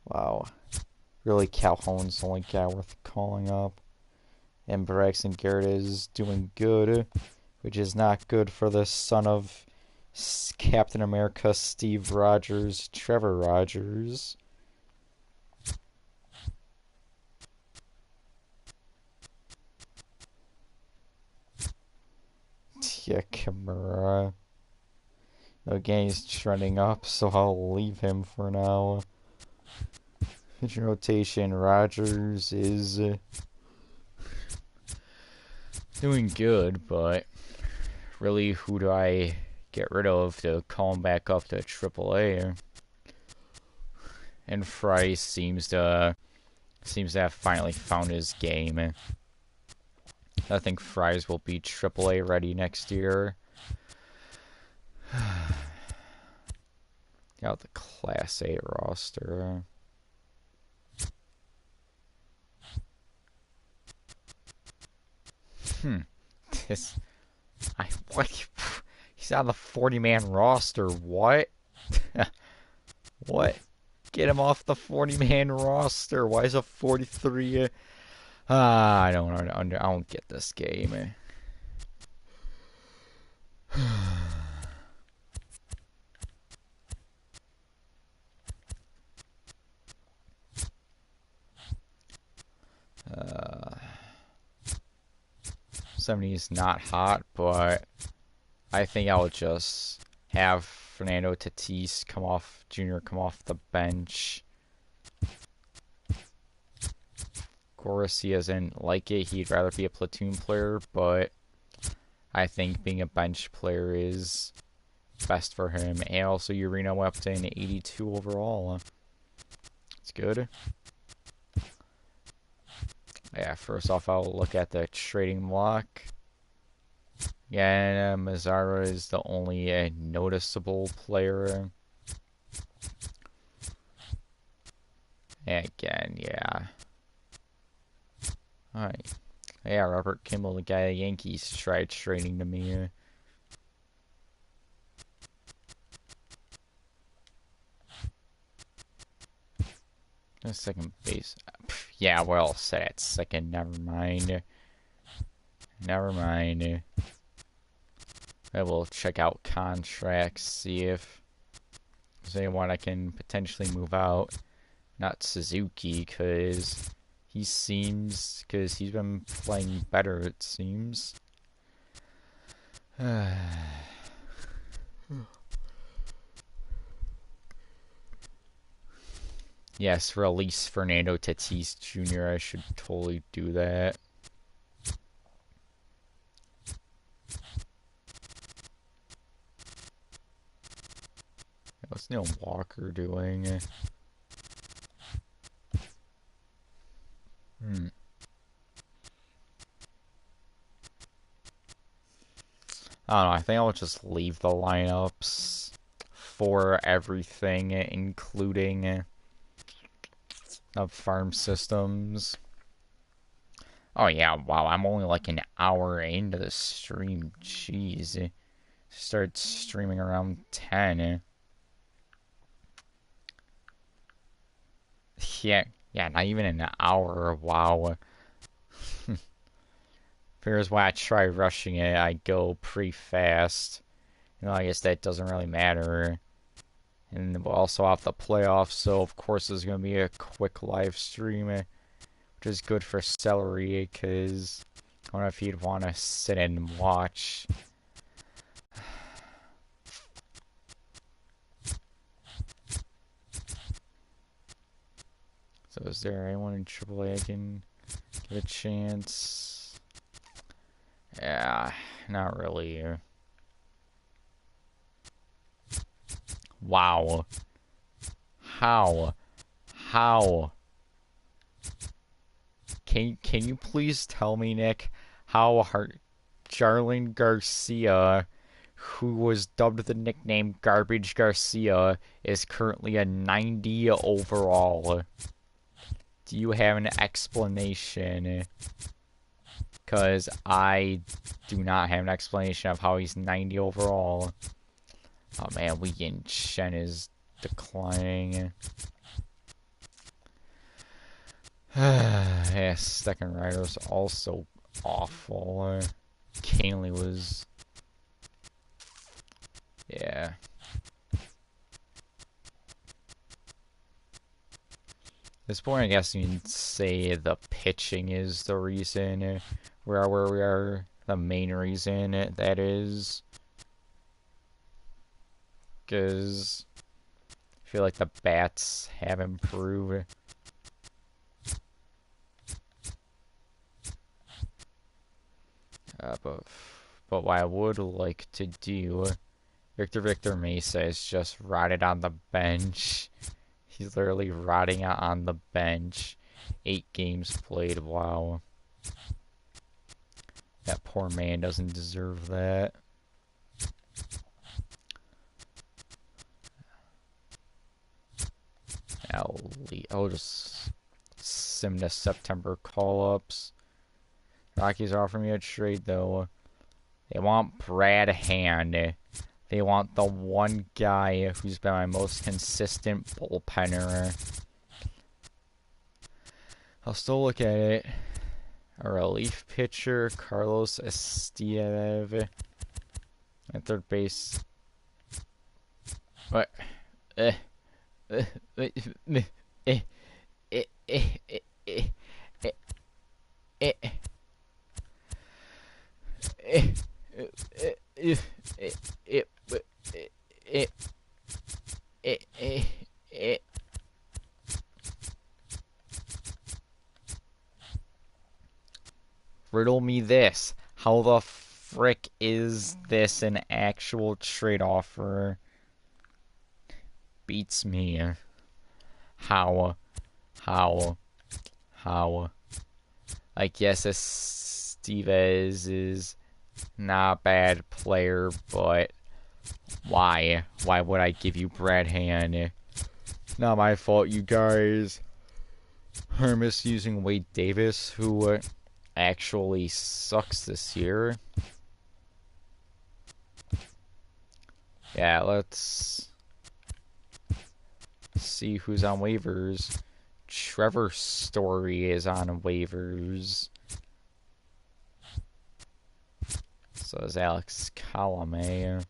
Wow. Really, Calhoun's the only guy worth calling up. And Braxton Garrett is doing good, which is not good for the son of Captain America, Steve Rogers, Trevor Rogers. Yeah, Kimura. Again, he's trending up, so I'll leave him for now. Pitching rotation, Rogers is doing good, but really, who do I get rid of to call him back up to AAA? And Fry seems to have finally found his game. I think Fries will be AAA ready next year. Got the Class A roster. What? He's on the 40-man roster. What? What? Get him off the 40-man roster. Why is a 43? I don't get this game. Uh, 70 is not hot, but I think I'll just have Fernando Tatis come off the bench. Of course, he doesn't like it. He'd rather be a platoon player, but I think being a bench player is best for him. And also, Urena up to an 82 overall. It's good. Yeah, first off, I'll look at the trading block. Yeah, Mazzara is the only noticeable player. Again, yeah. Alright. Yeah, Robert Kimball, the guy at Yankees, tried trading to me. Second base. Yeah, we're all set at second. Never mind. Never mind. I will check out contracts, see if there's anyone I can potentially move out. Not Suzuki, because he's been playing better, it seems. Yes, release Fernando Tatis Jr. I should totally do that. What's Neil Walker doing? I don't know, I think I'll just leave the lineups for everything, including of farm systems. Oh yeah, wow, I'm only like an hour into the stream. Jeez. Started streaming around 10. Yeah, not even an hour. Wow. Here's why I try rushing it. I go pretty fast. I guess that doesn't really matter. And we'll also have the playoffs, so of course there's going to be a quick live stream, which is good for Celery, because I don't know if you'd want to sit and watch. So is there anyone in AAA I can give a chance? Yeah, not really. Wow. How? Can you please tell me, Nick, how Jarlin Garcia, who was dubbed the nickname Garbage Garcia, is currently a 90 overall? Do you have an explanation? Because I do not have an explanation of how he's 90 overall. Oh man, Wei Yin Chen is declining. Yeah, second rider's also awful. Canely was... Yeah. At this point, I guess you can say the pitching is the reason where we are. The main reason that is. Because I feel like the bats have improved. But what I would like to do, Victor Mesa is just rotted on the bench. He's literally rotting out on the bench. 8 games played, wow. That poor man doesn't deserve that. I'll just sim the September call-ups. Rockies are offering me a trade, though. They want Brad Hand. They want the one guy who's been my most consistent bullpenner. I'll still look at it. A relief pitcher, Carlos Estiev. At third base. What? Riddle me this. How the frick is this an actual trade offer? Beats me. How? Like, yes, Estevez is not a bad player, but why? Why would I give you Brad Hand? Not my fault, you guys are misusing Wade Davis, who actually sucks this year. Yeah, let's see who's on waivers. Trevor Story is on waivers. So is Alex Colomé.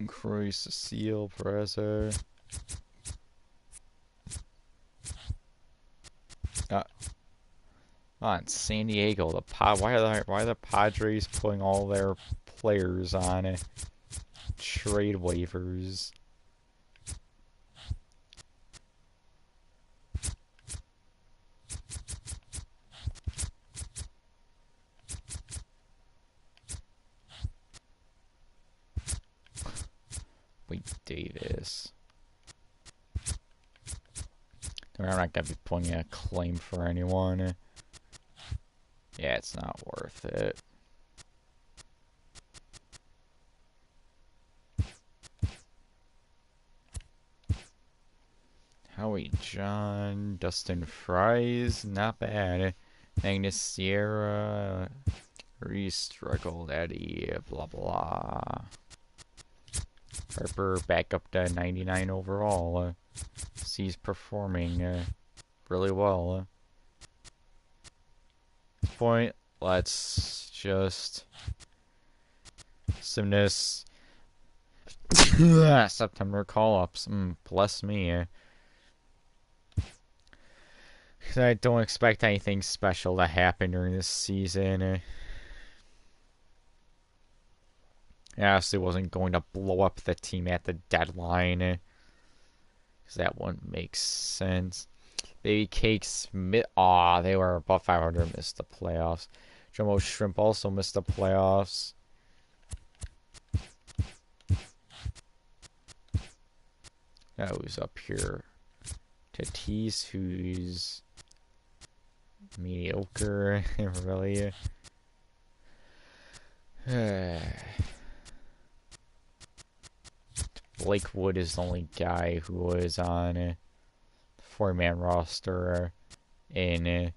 Croy Cecile Perez. On San Diego, why are the Padres putting all their players on trade waivers? Wait, Davis. I'm not gonna be putting a claim for anyone. Yeah, it's not worth it. Howie John, Dustin Fries, not bad. Magnus Sierra, re-struggled Eddie, blah blah. Harper back up to 99 overall. He's performing really well. At this point, let's just Simness September call-ups. Bless me. Because I don't expect anything special to happen during this season. I honestly wasn't going to blow up the team at the deadline. Because that wouldn't make sense. Baby Cakes, they were above 500, missed the playoffs. Jumbo Shrimp also missed the playoffs. Who's up here? Tatis, who's mediocre, really. Blake Wood is the only guy who was on a 4-man roster in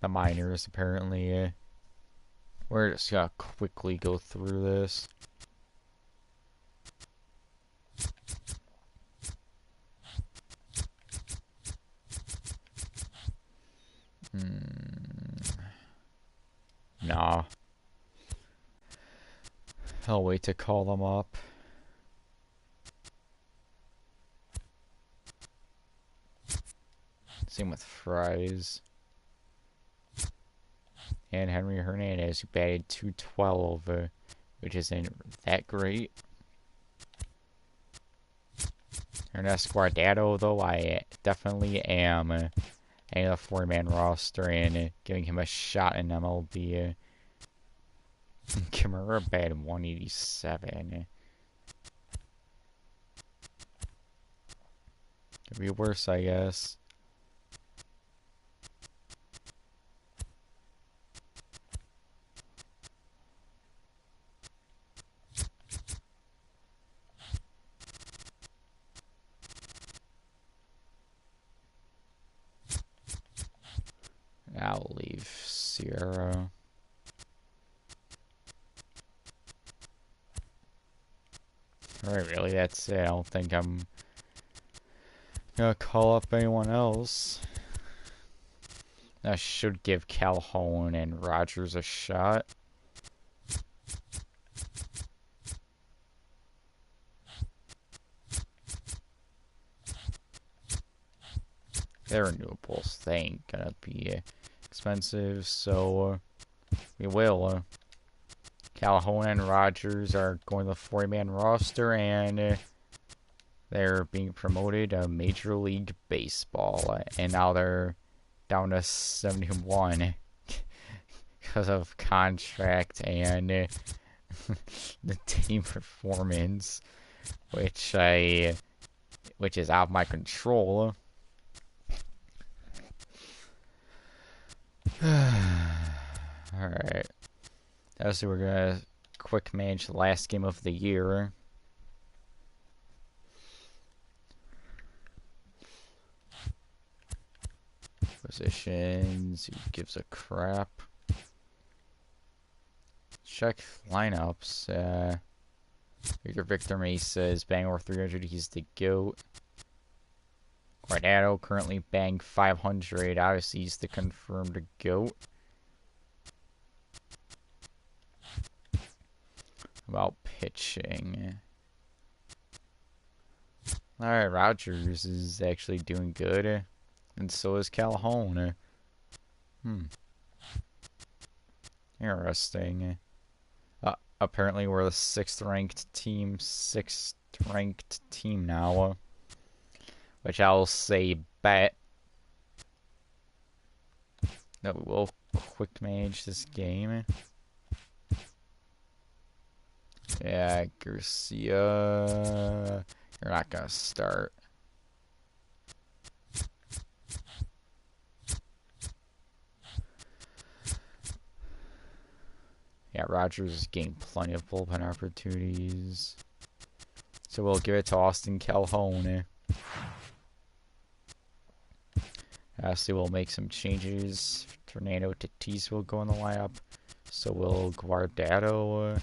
the minors, apparently. We're just gonna quickly go through this. Nah. I'll wait to call them up. Same with Fries. And Henry Hernandez, who batted .212, which isn't that great. Ernesto Guardado, though, I definitely am in a 4-man roster and giving him a shot in MLB. Kimura batted 187. Could be worse, I guess. I'll leave Sierra. Alright, really, that's it. I don't think I'm gonna call up anyone else. I should give Calhoun and Rogers a shot. They're renewables. They ain't gonna be expensive, so we will. Calhoun and Rogers are going to the 4-man roster, and they're being promoted to Major League Baseball, and now they're down to 71 because of contract and the team performance, which is out of my control. Alright. So we're gonna quick manage the last game of the year. Was positions. Who gives a crap? Check lineups. Victor Mesa is bang over 300. He's the GOAT. Guardado currently bang 500. Obviously, he's the confirmed GOAT. About pitching. Alright, Rogers is actually doing good. And so is Calhoun. Interesting. Apparently we're the 6th ranked team now. Which I'll say bet that we will quick manage this game. Yeah, Garcia, you're not gonna start. Yeah, Rogers is getting plenty of bullpen opportunities. So we'll give it to Austin Calhoun. Lastly, we'll make some changes. Fernando Tatis will go in the lineup. So will Guardado.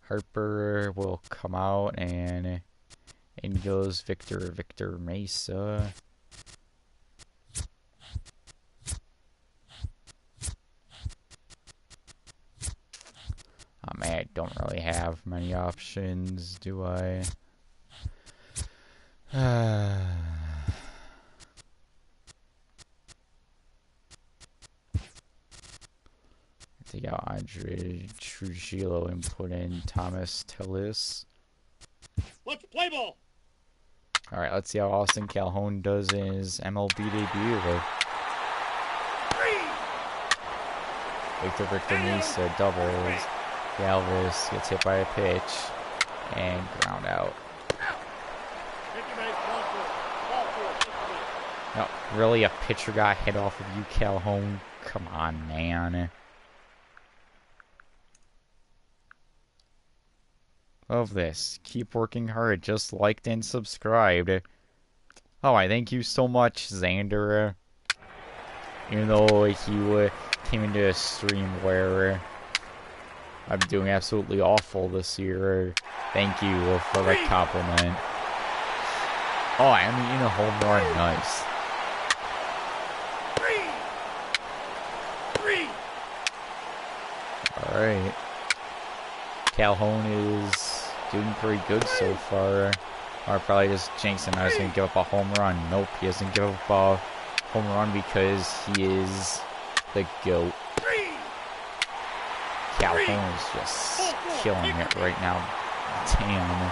Harper will come out, and in goes Victor Mesa. Oh man, I don't really have many options, do I? Take out Andre Trujillo and put in Thomas Tillis. Let's play ball. All right, let's see how Austin Calhoun does in his MLB debut. Victor Mesa doubles. Galvis gets hit by a pitch and ground out. No, really, a pitcher got hit off of you, Calhoun? Come on, man. Love this. Keep working hard. Just liked and subscribed. Oh, I thank you so much, Xander. Even though he came into a stream where I'm doing absolutely awful this year. Thank you for the compliment. Oh, I mean, in a home run. Nice. Alright. Calhoun is doing pretty good so far. Or probably just jinxing. I was going to give up a home run. Nope, he doesn't give up a home run because he is the GOAT. Calhoun is just killing it right now. Damn.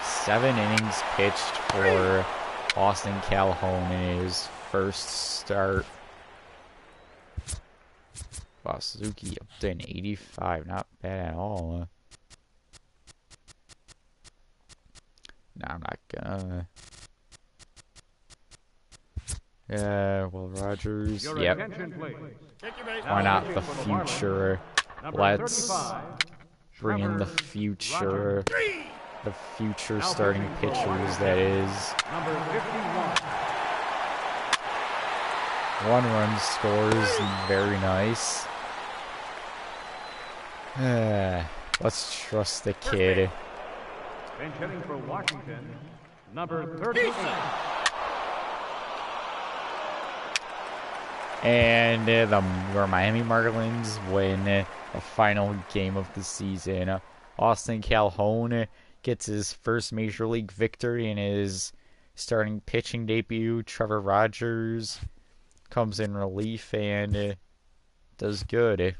Seven innings pitched for Austin Calhoun in his first start. Wow, Suzuki up to an 85. Not bad at all. No, I'm not gonna. Yeah, well, Rogers. Yep. Why not the future? Let's bring in the future. The future starting pitchers, that is. 1 run scores. Very nice. Let's trust the kid. Bench hitting for Washington, number 30. And the Miami Marlins win the final game of the season. Austin Calhoun gets his first Major League victory in his starting pitching debut. Trevor Rogers comes in relief and does good.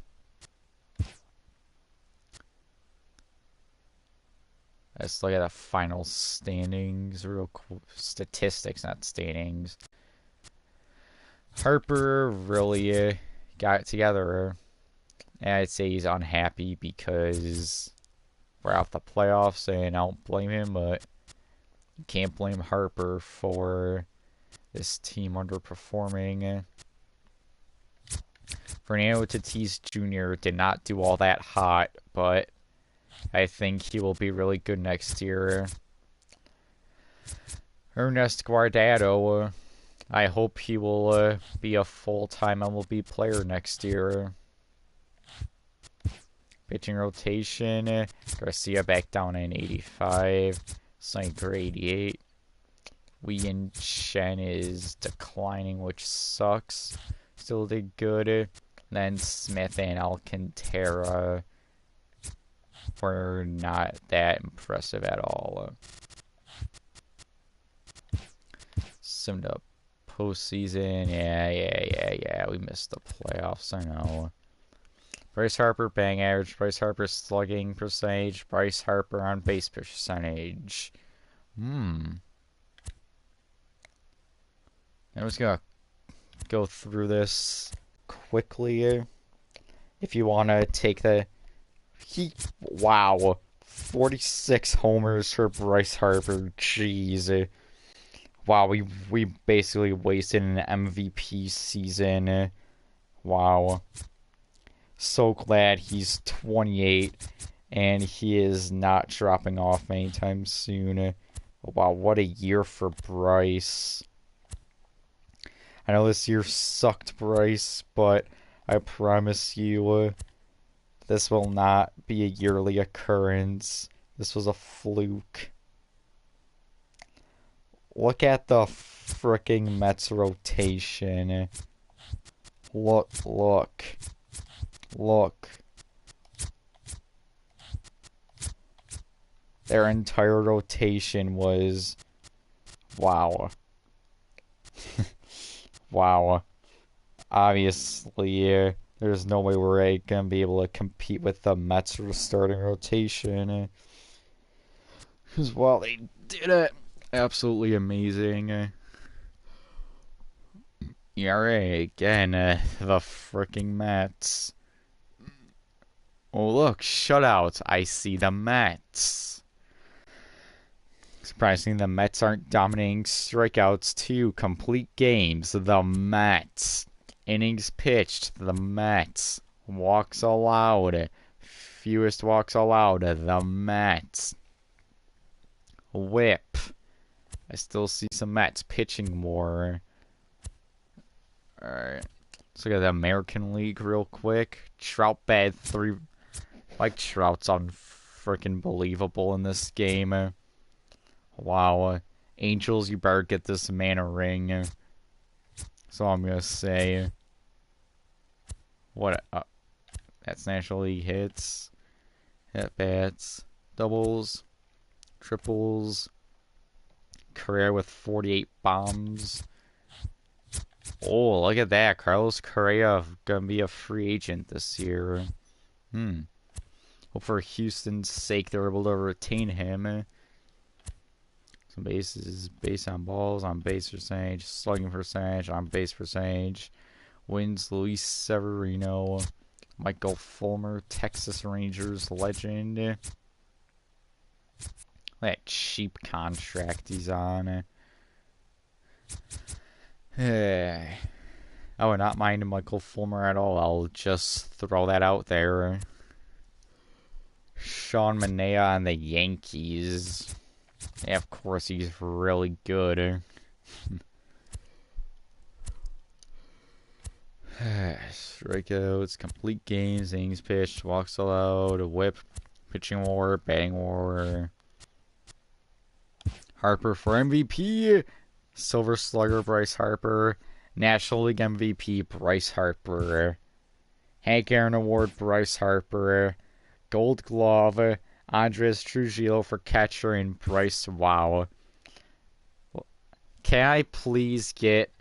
Let's look at the final standings, real cool statistics, not standings. Harper really got it together. And I'd say he's unhappy because we're out the playoffs, and I don't blame him, but you can't blame Harper for this team underperforming. Fernando Tatis Jr. did not do all that hot, but I think he will be really good next year. Ernest Guardado. I hope he will be a full-time MLB player next year. Pitching rotation. Garcia back down in 85. Sniper 88. Wei Yin Chen is declining, which sucks. Still did good. Then Smith and Alcantara were not that impressive at all. Summed up postseason. Yeah. We missed the playoffs. I know. Bryce Harper batting average. Bryce Harper slugging percentage. Bryce Harper on base percentage. I'm just gonna go through this quickly. If you want to take wow, 46 homers for Bryce Harper. Jeez. Wow, we basically wasted an MVP season. Wow. So glad he's 28 and he is not dropping off anytime soon. Wow, what a year for Bryce. I know this year sucked, Bryce, but I promise you this will not be a yearly occurrence. This was a fluke. Look at the fricking Mets rotation. Look. Their entire rotation was... Wow. Wow. Obviously, there's no way we're going to be able to compete with the Mets starting rotation. Because, well, they did it. Absolutely amazing. ERA, again, the freaking Mets. Oh, look, shutout. I see the Mets. Surprising the Mets aren't dominating strikeouts too. Complete games, the Mets. Innings pitched, the Mets. Walks allowed, fewest walks allowed, the Mets. Whip. I still see some Mets pitching more. Alright. Let's look at the American League real quick. Trout bad 3. Like, Trout's unfreaking believable in this game. Wow. Angels, you better get this man a ring. That's all I'm gonna say. What? That's National League hits. At-bats. Doubles. Triples. Correa with 48 bombs. Oh, look at that. Carlos Correa gonna be a free agent this year. Hope for Houston's sake they're able to retain him. Some bases, base on balls, on base percentage, slugging percentage, on base percentage. Wins Luis Severino. Michael Fulmer, Texas Rangers legend. Look at that cheap contract he's on. I would not mind Michael Fulmer at all. I'll just throw that out there. Sean Manaea on the Yankees. Yeah, of course, he's really good. Strikeouts, complete games, innings pitched, walks allowed, whip, pitching war, batting war. Harper for MVP. Silver Slugger, Bryce Harper. National League MVP, Bryce Harper. Hank Aaron Award, Bryce Harper. Gold Glove, Andres Trujillo for catcher, and Bryce. Wow. Can I please get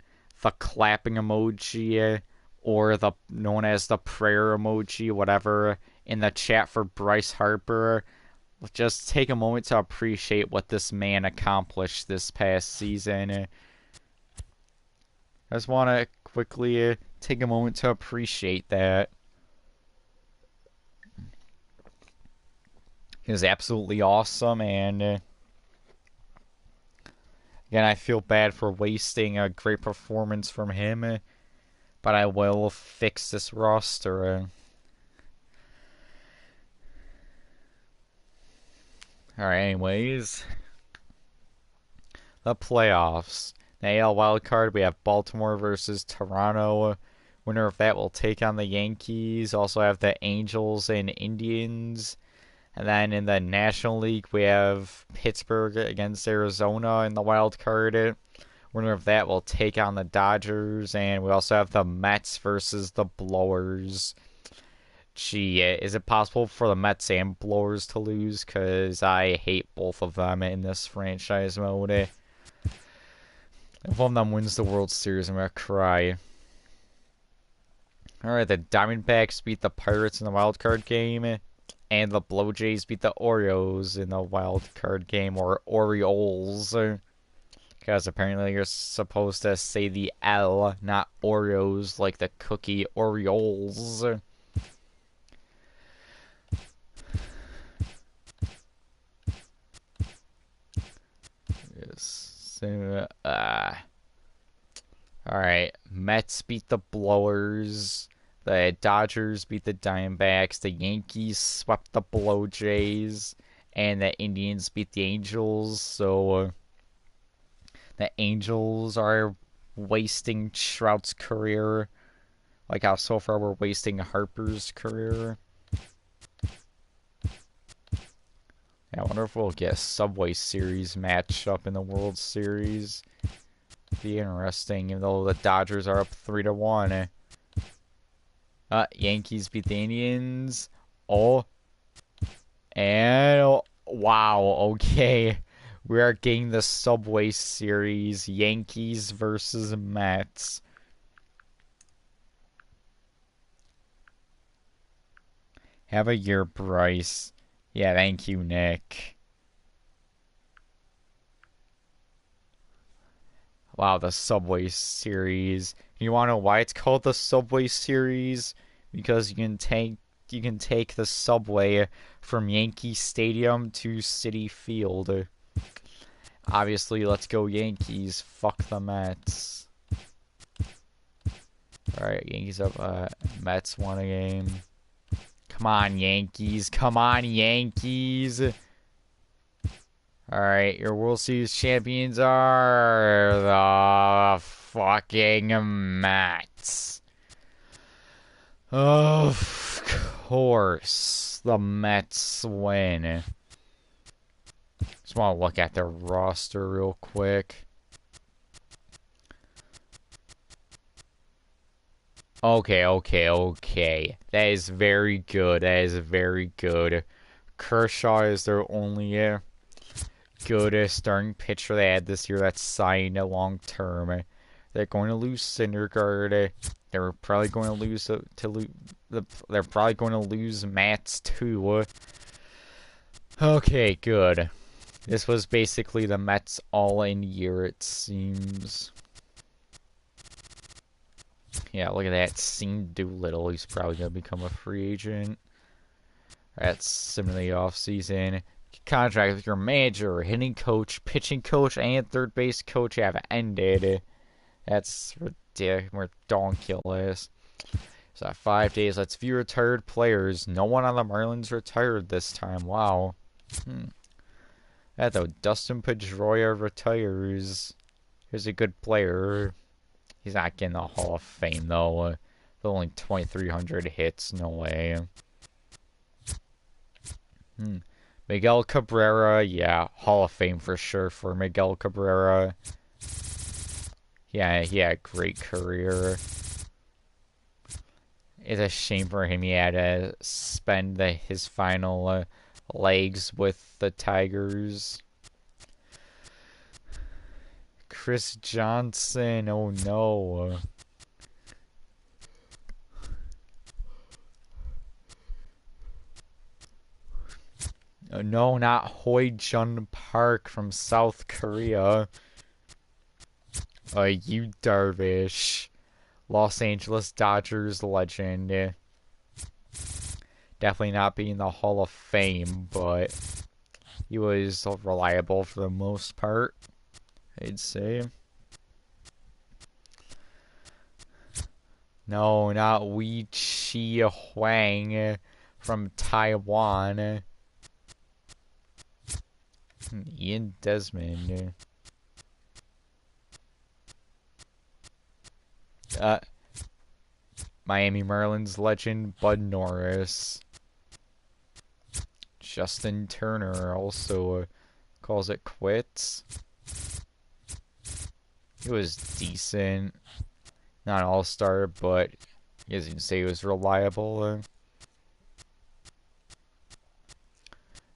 the clapping emoji or the known as the prayer emoji, whatever, in the chat for Bryce Harper? Just take a moment to appreciate what this man accomplished this past season. I just want to quickly take a moment to appreciate that. He was absolutely awesome, and again, I feel bad for wasting a great performance from him, but I will fix this roster. Alright, anyways. the playoffs. The AL wild card, we have Baltimore versus Toronto. Winner of that will take on the Yankees. Also have the Angels and Indians. And then in the National League, we have Pittsburgh against Arizona in the wild card. Winner of that will take on the Dodgers. And we also have the Mets versus the Blowers. Gee, is it possible for the Mets and Blowers to lose? Because I hate both of them in this franchise mode. If one of them wins the World Series, I'm going to cry. Alright, the Diamondbacks beat the Pirates in the wild card game. And the Blue Jays beat the Orioles in the wild card game. Or Orioles. Because apparently you're supposed to say the L, not Oreos, like the cookie Orioles. So, alright, Mets beat the Blowers. The Dodgers beat the Diamondbacks. The Yankees swept the Blue Jays. And the Indians beat the Angels. So, the Angels are wasting Trout's career. Like how so far we're wasting Harper's career. I wonder if we'll get a Subway Series matchup in the World Series. Be interesting, even though the Dodgers are up 3-1. Yankees beat the Indians. Oh. And wow, okay. We are getting the Subway Series. Yankees versus Mets. Have a year, Bryce. Yeah, thank you, Nick. Wow, the Subway Series. You want to know why it's called the Subway Series? Because you can take the subway from Yankee Stadium to Citi Field. Obviously, let's go Yankees. Fuck the Mets. Alright, Yankees up. Mets won a game. Come on, Yankees. Come on, Yankees. Alright, your World Series champions are the fucking Mets. Of course, the Mets win. Just want to look at their roster real quick. Okay. That is very good. That is very good. Kershaw is their only good starting pitcher they had this year that's signed long term. They're going to lose Syndergaard. They're probably going to lose they're probably going to lose Mats too. Okay, good. This was basically the Mets all-in year, it seems. Yeah, look at that. Seam Doolittle. He's probably going to become a free agent. That's similarly off-season. Contract with your manager, hitting coach, pitching coach, and third base coach have ended. That's ridiculous. So 5 days. Let's view retired players. No one on the Marlins retired this time. Wow. Though Dustin Pedroia retires. Here's a good player. He's not getting the Hall of Fame though. With only 2,300 hits. No way. Miguel Cabrera, yeah, Hall of Fame for sure for Miguel Cabrera. Yeah, he had a great career. It's a shame for him he had to spend his final legs with the Tigers. Chris Johnson, oh no. No, not Hoi Jun Park from South Korea. You Darvish. Los Angeles Dodgers legend. Definitely not being the Hall of Fame, but he was reliable for the most part, I'd say. No, not Wei Chi Huang from Taiwan. Ian Desmond. Uh, Miami Marlins legend Bud Norris. Justin Turner also calls it quits. He was decent. Not an all-star, but I guess you can say he was reliable.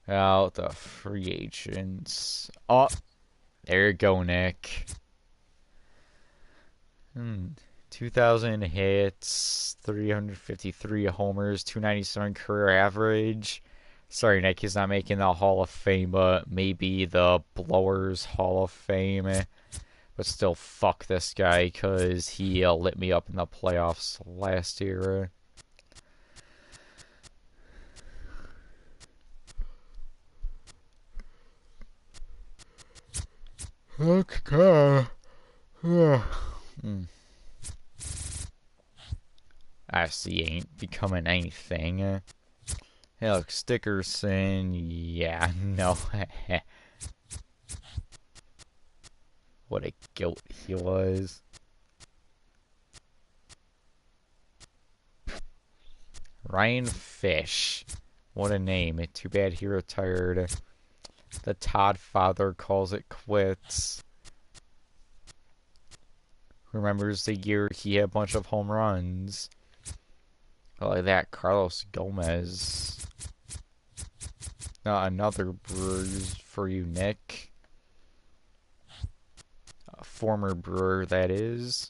Out the free agents. Oh, there you go, Nick. 2,000 hits, 353 homers, 297 career average. Sorry, Nick, he's not making the Hall of Fame, but maybe the Blowers Hall of Fame. But still, fuck this guy, because he lit me up in the playoffs last year. Okay. I see, ain't becoming anything. Hey, look, Stickerson. Yeah, no. What a goat he was. Ryan Fish. What a name. Too bad he retired. The Todd father calls it quits. Remembers the year he had a bunch of home runs. Like that, Carlos Gomez. Another Brewers for you, Nick. A former Brewer, that is.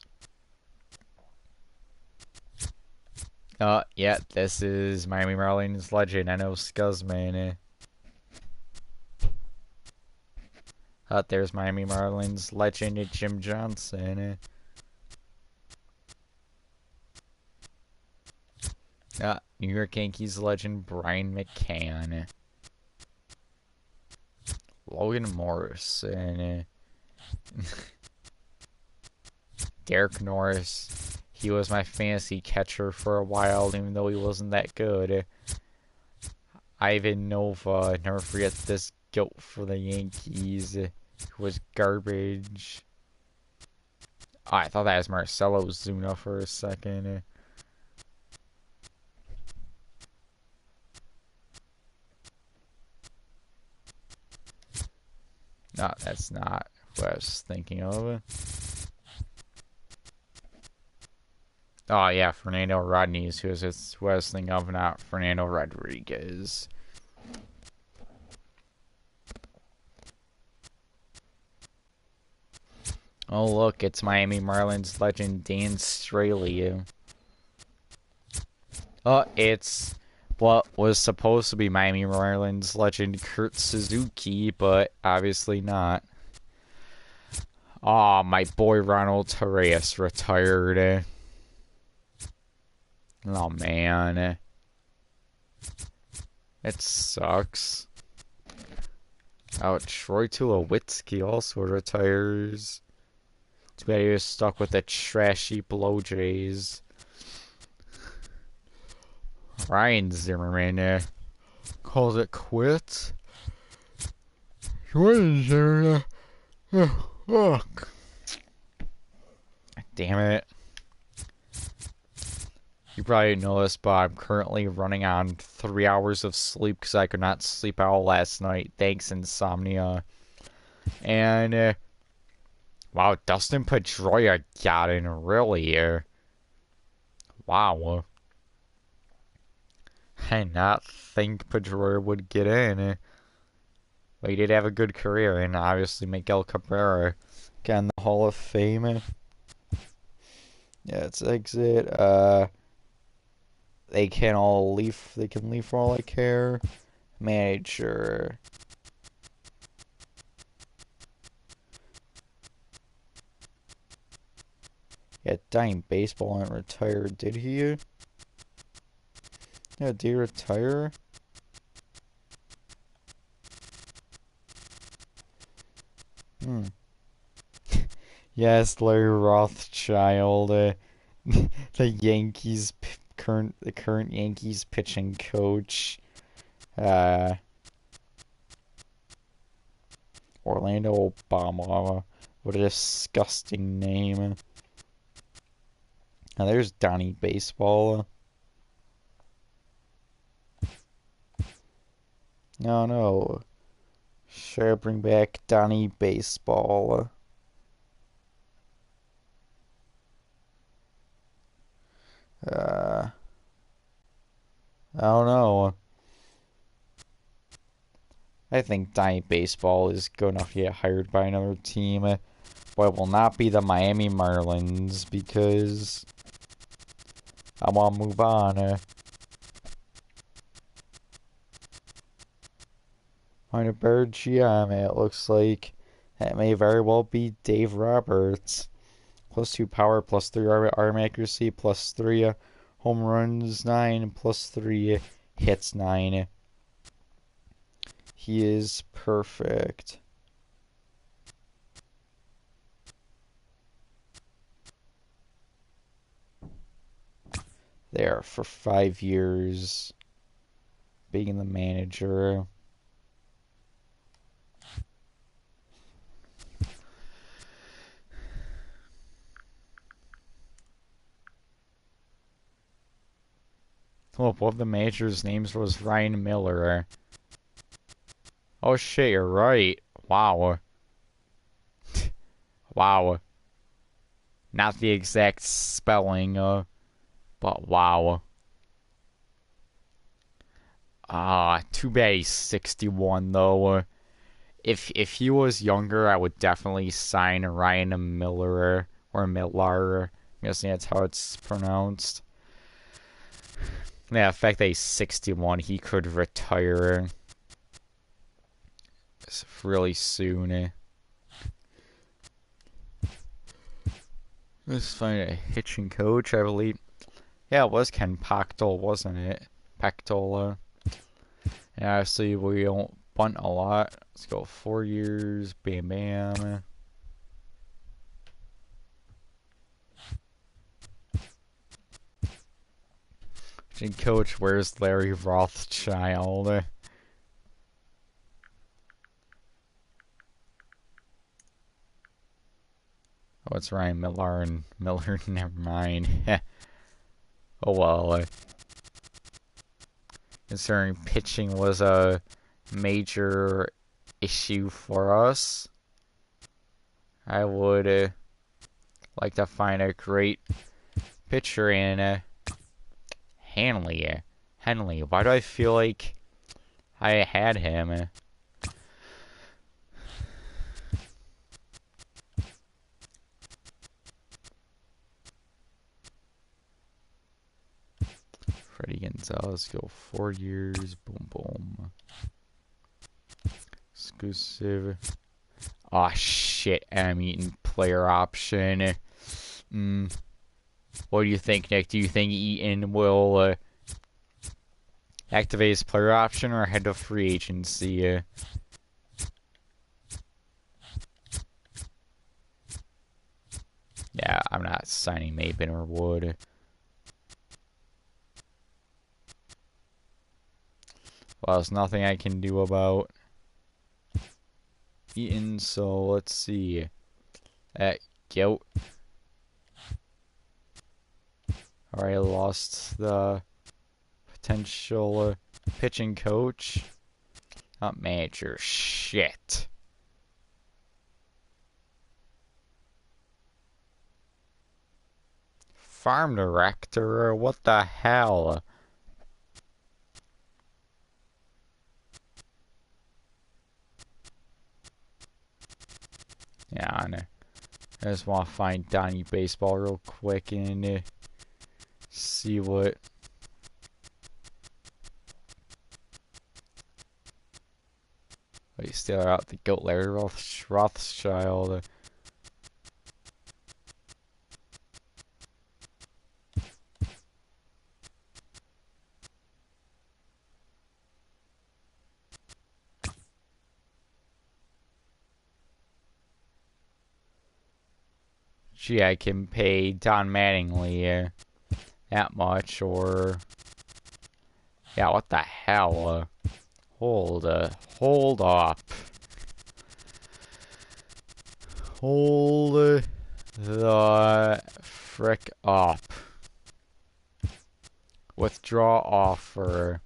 Yeah, this is Miami Marlins legend. I know Scuzzman. There's Miami Marlins legend Jim Johnson. New York Yankees legend Brian McCann. Logan Morrison. Derek Norris. He was my fantasy catcher for a while, even though he wasn't that good. Ivan Nova. Never forget this goat for the Yankees. Who was garbage. Oh, I thought that was Marcelo Zuna for a second. No, that's not what I was thinking of. Oh, yeah, Fernando Rodney's who was thinking of, not Fernando Rodriguez. Oh, look, it's Miami Marlins legend Dan Straley. Oh, it's what was supposed to be Miami Marlins legend Kurt Suzuki, but obviously not. Oh, my boy Ronald Torres retired. Oh, man. It sucks. Oh, Troy Tulowitzki also retires. Too bad he was stuck with the trashy Blow Jays. Ryan Zimmerman calls it quits. Jordan Zimmerman. Look. Damn it. You probably know this, but I'm currently running on 3 hours of sleep because I could not sleep out last night. Thanks, insomnia. And, wow, Dustin Pedroia got in really. Wow. I did not think Pedroia would get in. But he did have a good career, and obviously Miguel Cabrera got in the Hall of Fame. Yeah, it's exit. They can all leave. They can leave for all I care. Manager. Yeah, dying baseball and retired. Did he? Yeah, did he retire? Yes, Larry Rothschild, the Yankees current Yankees pitching coach. Orlando Obama. What a disgusting name. Now there's Donnie Baseball. No, no. Should I bring back Donnie Baseball? I don't know. I think Donnie Baseball is good enough to get hired by another team, but it will not be the Miami Marlins because I want to move on. Find a bird GM. It looks like that may very well be Dave Roberts. +2 power, +3 arm accuracy, +3 home runs 9, +3 hits 9. He is perfect. There for 5 years, being the manager. Well, one of the manager's names was Ryan Miller. Oh shit, you're right. Wow. Wow. Not the exact spelling, but wow. Too bad he's 61 though. If he was younger, I would definitely sign Ryan Miller or Miller. I'm guessing that's how it's pronounced. Yeah, the fact that he's 61, he could retire really soon. Let's find a hitching coach, I believe. Yeah, it was Ken Pachtel, wasn't it? Pachtel. Yeah, obviously we don't bunt a lot. Let's go 4 years. Bam, bam. Hitching coach, where's Larry Rothschild? Oh, it's Ryan Miller and Miller. Never mind. Oh well. Considering pitching was a major issue for us, I would like to find a great pitcher in Hanley. Henley. Why do I feel like I had him? Freddie Gonzalez, go 4 years. Boom, boom. Exclusive. Aw, shit. I'm eating player option. What do you think, Nick? Do you think Eaton will activate his player option or head to free agency? Yeah, I'm not signing Maben or Wood. Well, there's nothing I can do about Eaton, so let's see. Goat. Alright, I lost the potential pitching coach. Not manager. Shit. Farm director? What the hell? Yeah, I know. I just want to find Donnie Baseball real quick and see what... Wait, still out the goat Larry Rothschild. Gee, I can pay Don Mattingly that much, or... Yeah, what the hell? Hold up. Hold the frick up. Withdraw offer.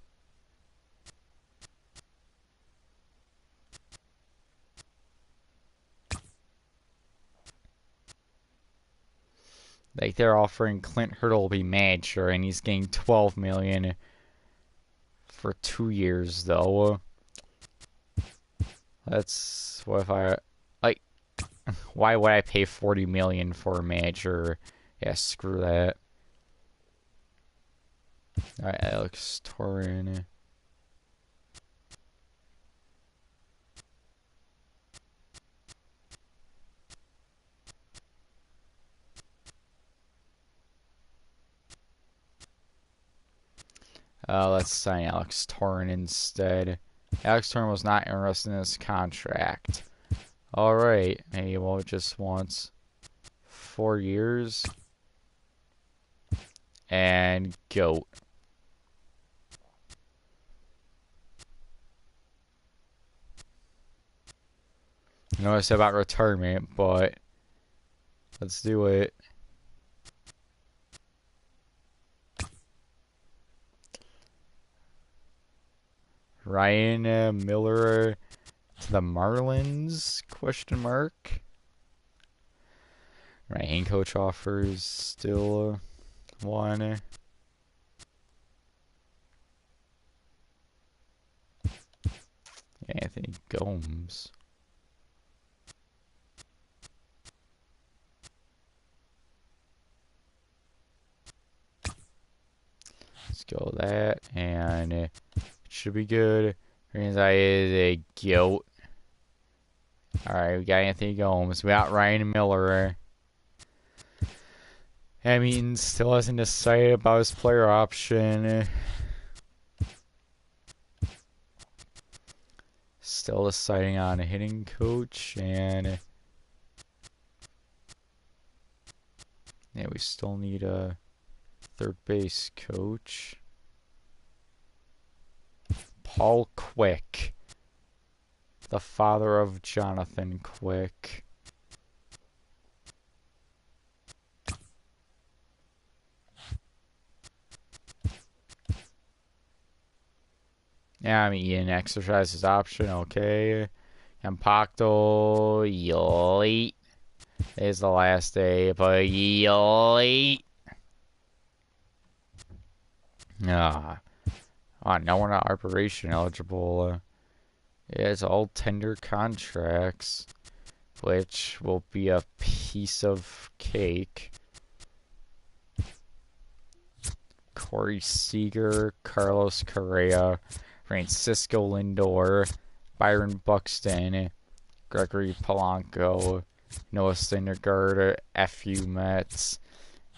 Like they're offering Clint Hurdle to be manager, and he's getting 12 million for 2 years though. That's what if I like. Why would I pay 40 million for a manager? Yeah, screw that. All right, Alex Torrin. Let's sign Alex Torrin instead. Alex Torrin was not interested in this contract. Alright, maybe we'll just want 4 years. And GOAT. I know I said about retirement, but let's do it. Ryan Miller to the Marlins? Question mark. Right, hand coach offers still one. Anthony Gomes. Let's go with that, and it should be good. Means I is a GOAT. Alright, we got Anthony Gomes. We got Ryan Miller. I mean, still hasn't decided about his player option. Still deciding on a hitting coach, and yeah, we still need a third base coach. Paul Quick, the father of Jonathan Quick. Yeah, I mean, Ian exercised his option, okay. Impacto, yeet. Is the last day, but yeet. Ah. Oh, no, we're not arbitration eligible. Yeah, it's all tender contracts, which will be a piece of cake. Corey Seager, Carlos Correa, Francisco Lindor, Byron Buxton, Gregory Polanco, Noah Syndergaard, FU Mets,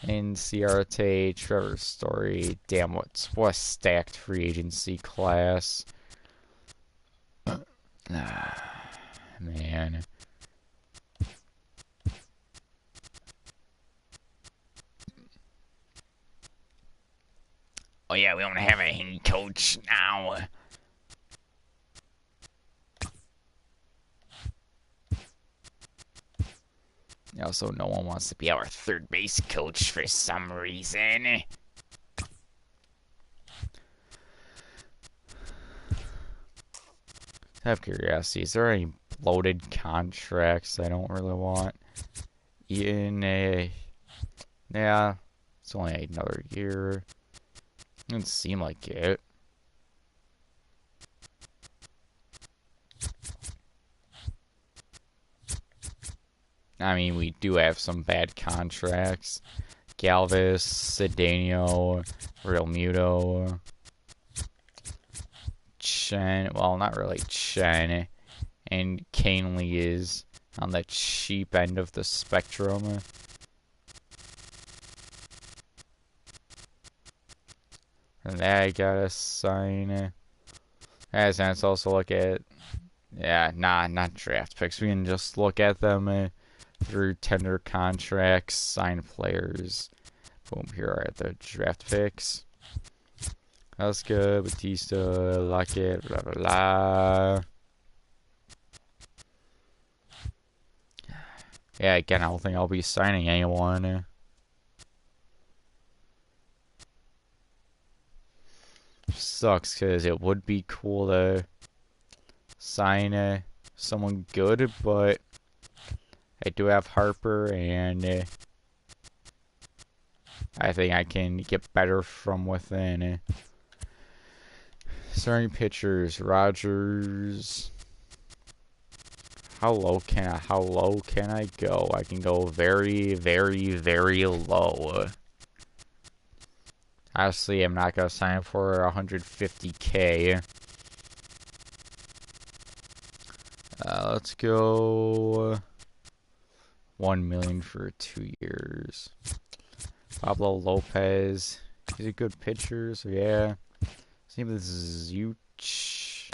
NCRT, Trevor Story. Damn, what a stacked free agency class. Man. Oh yeah, we don't have a hitting coach now. Also, no one wants to be our third base coach for some reason. I have curiosity. Is there any bloated contracts I don't really want? Yeah, it's only another year. Doesn't seem like it. I mean, we do have some bad contracts. Galvis, Cedeno, Real Muto, Chen. Well, not really Chen. And Canely is on the cheap end of the spectrum. And that I gotta sign. As let's also look at, yeah, not draft picks. We can just look at them through tender contracts, sign players. Boom, here are the draft picks. That's good. Batista, Lockett, blah, blah, blah. Yeah, again, I don't think I'll be signing anyone. sucks because it would be cool to sign someone good, but I do have Harper, and I think I can get better from within. Starting pitchers, Rogers. How low can I go? I can go very, very, very low. Honestly, I'm not gonna sign for 150K. Let's go 1 million for 2 years. Pablo Lopez. He's a good pitcher, so yeah. Same with Zuch.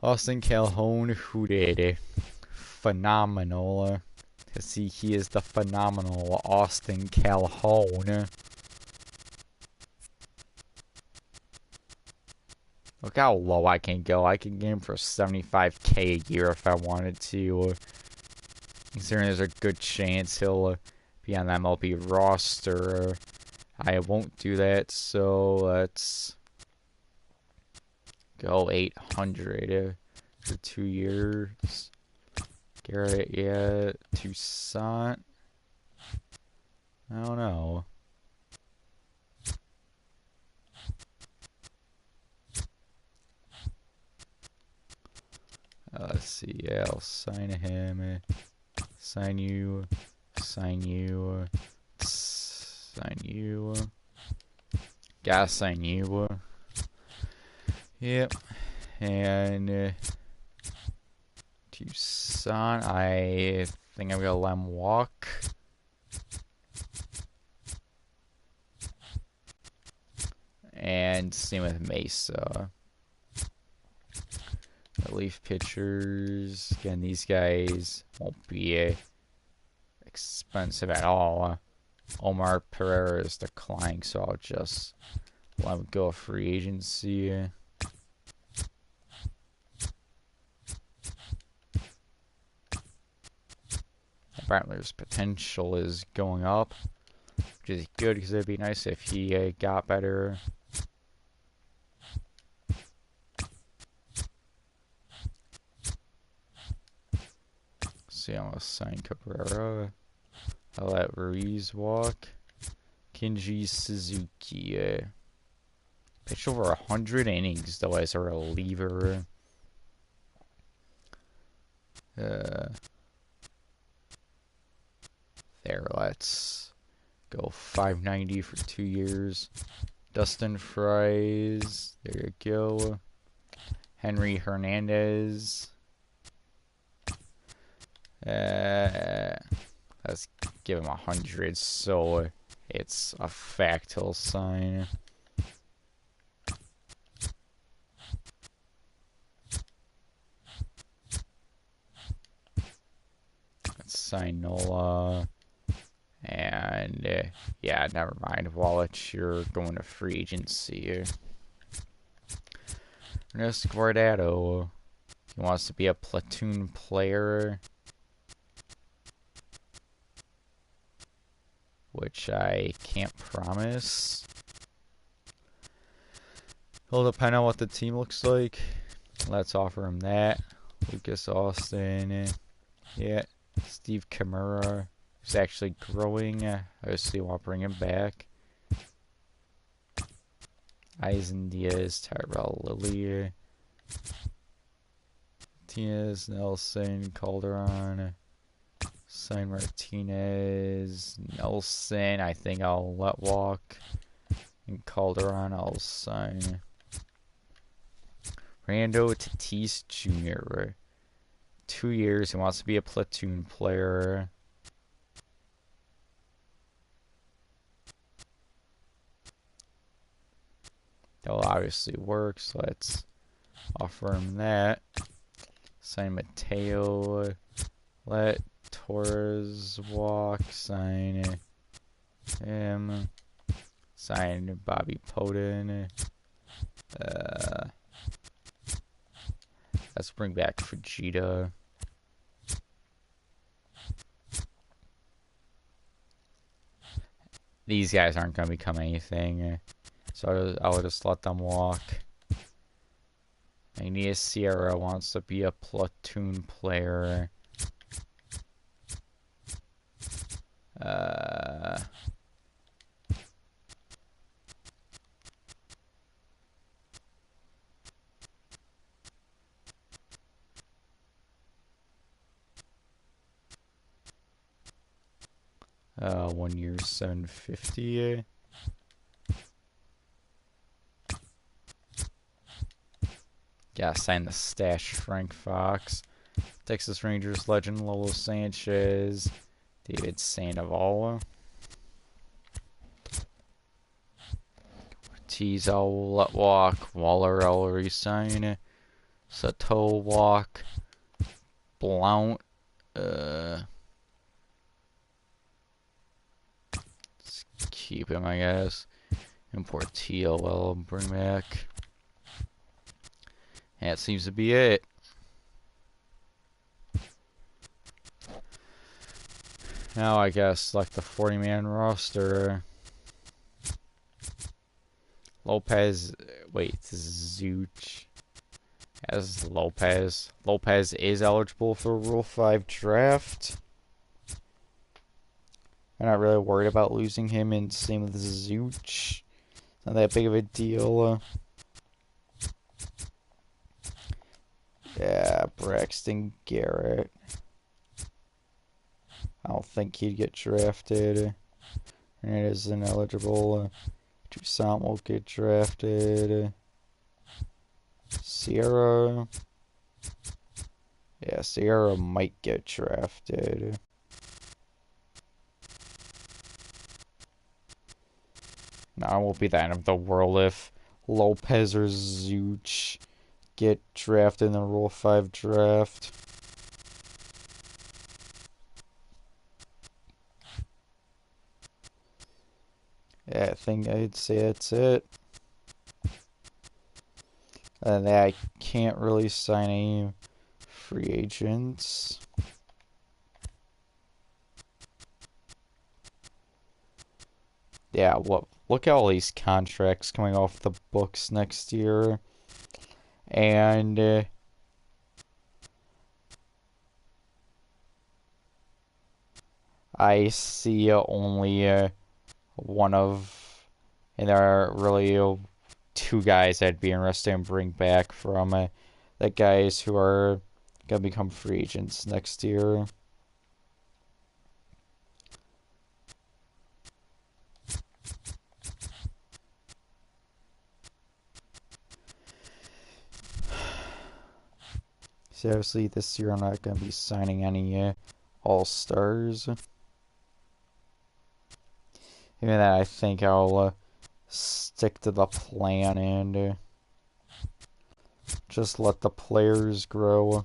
Austin Calhoun, who did phenomenal. See, he is the phenomenal Austin Calhoun. Look how low I can go. I can get him for 75K a year if I wanted to. Considering there's a good chance he'll be on the MLB roster. I won't do that, so let's go 800 for 2 years. Garrett, yeah. Toussaint. I don't know. Let's see. Yeah, I'll sign him. Sign you. Sign you. Sign you. Gotta sign you. Yep. And Toussaint, I think I'm gonna let him walk. And same with Mesa. Relief pitchers. Again, these guys won't be expensive at all. Omar Pereira is declining, so I'll just let him go free agency. Bratler's potential is going up, which is good because it'd be nice if he got better. See, I'm gonna sign Cabrera. I'll let Ruiz walk. Kinji Suzuki. Pitched over 100 innings though as a reliever. There, let's go 590 for 2 years. Dustin Fries. There you go. Henry Hernandez. Let's give him 100 so it's a fact he'll sign. Let's sign Nola. And yeah, never mind. Wallet, you're going to free agency. Ernest Guardado. He wants to be a platoon player, which I can't promise. It'll depend on what the team looks like. Let's offer him that. Lucas Austin. Yeah. Steve Kimura is actually growing. I just want to bring him back. Eisen Diaz, Tyrell Lilly. Martinez, Nelson, Calderon. Sign Martinez, Nelson, I think I'll let walk. And Calderon, I'll sign. Rando Tatis Jr. 2 years, he wants to be a platoon player. That'll obviously work, so let's offer him that. Sign Mateo. Let Torres walk. Sign him. Sign Bobby Poden. Let's bring back Fujita. These guys aren't going to become anything. So I'll just let them walk. Igneous Sierra wants to be a platoon player. 1 year 750. Yeah, sign the stash. Frank Fox, Texas Rangers legend Lolo Sanchez, David Sandoval. Ortiz I'll let walk. Waller I'll resign. Sato walk. Blount. Let's keep him, I guess. And Portillo I'll bring back. That seems to be it. Now I guess select the 40-man roster. Lopez, wait, Zuch as Lopez. Lopez is eligible for Rule 5 draft. I'm not really worried about losing him, and same with Zuch. Not that big of a deal. Yeah, Braxton Garrett. I don't think he'd get drafted. And it is ineligible. Toussaint will get drafted. Sierra. Yeah, Sierra might get drafted. Now it won't be the end of the world if Lopez or Zuch get drafted in the Rule 5 draft. Yeah, I think I'd say that's it. And I can't really sign any free agents. Yeah, look at all these contracts coming off the books next year. And I see only one of, and there are really two guys I'd be interested in bring back from the guys who are gonna become free agents next year. So obviously this year I'm not gonna be signing any all-stars. Even that I think I'll stick to the plan and just let the players grow.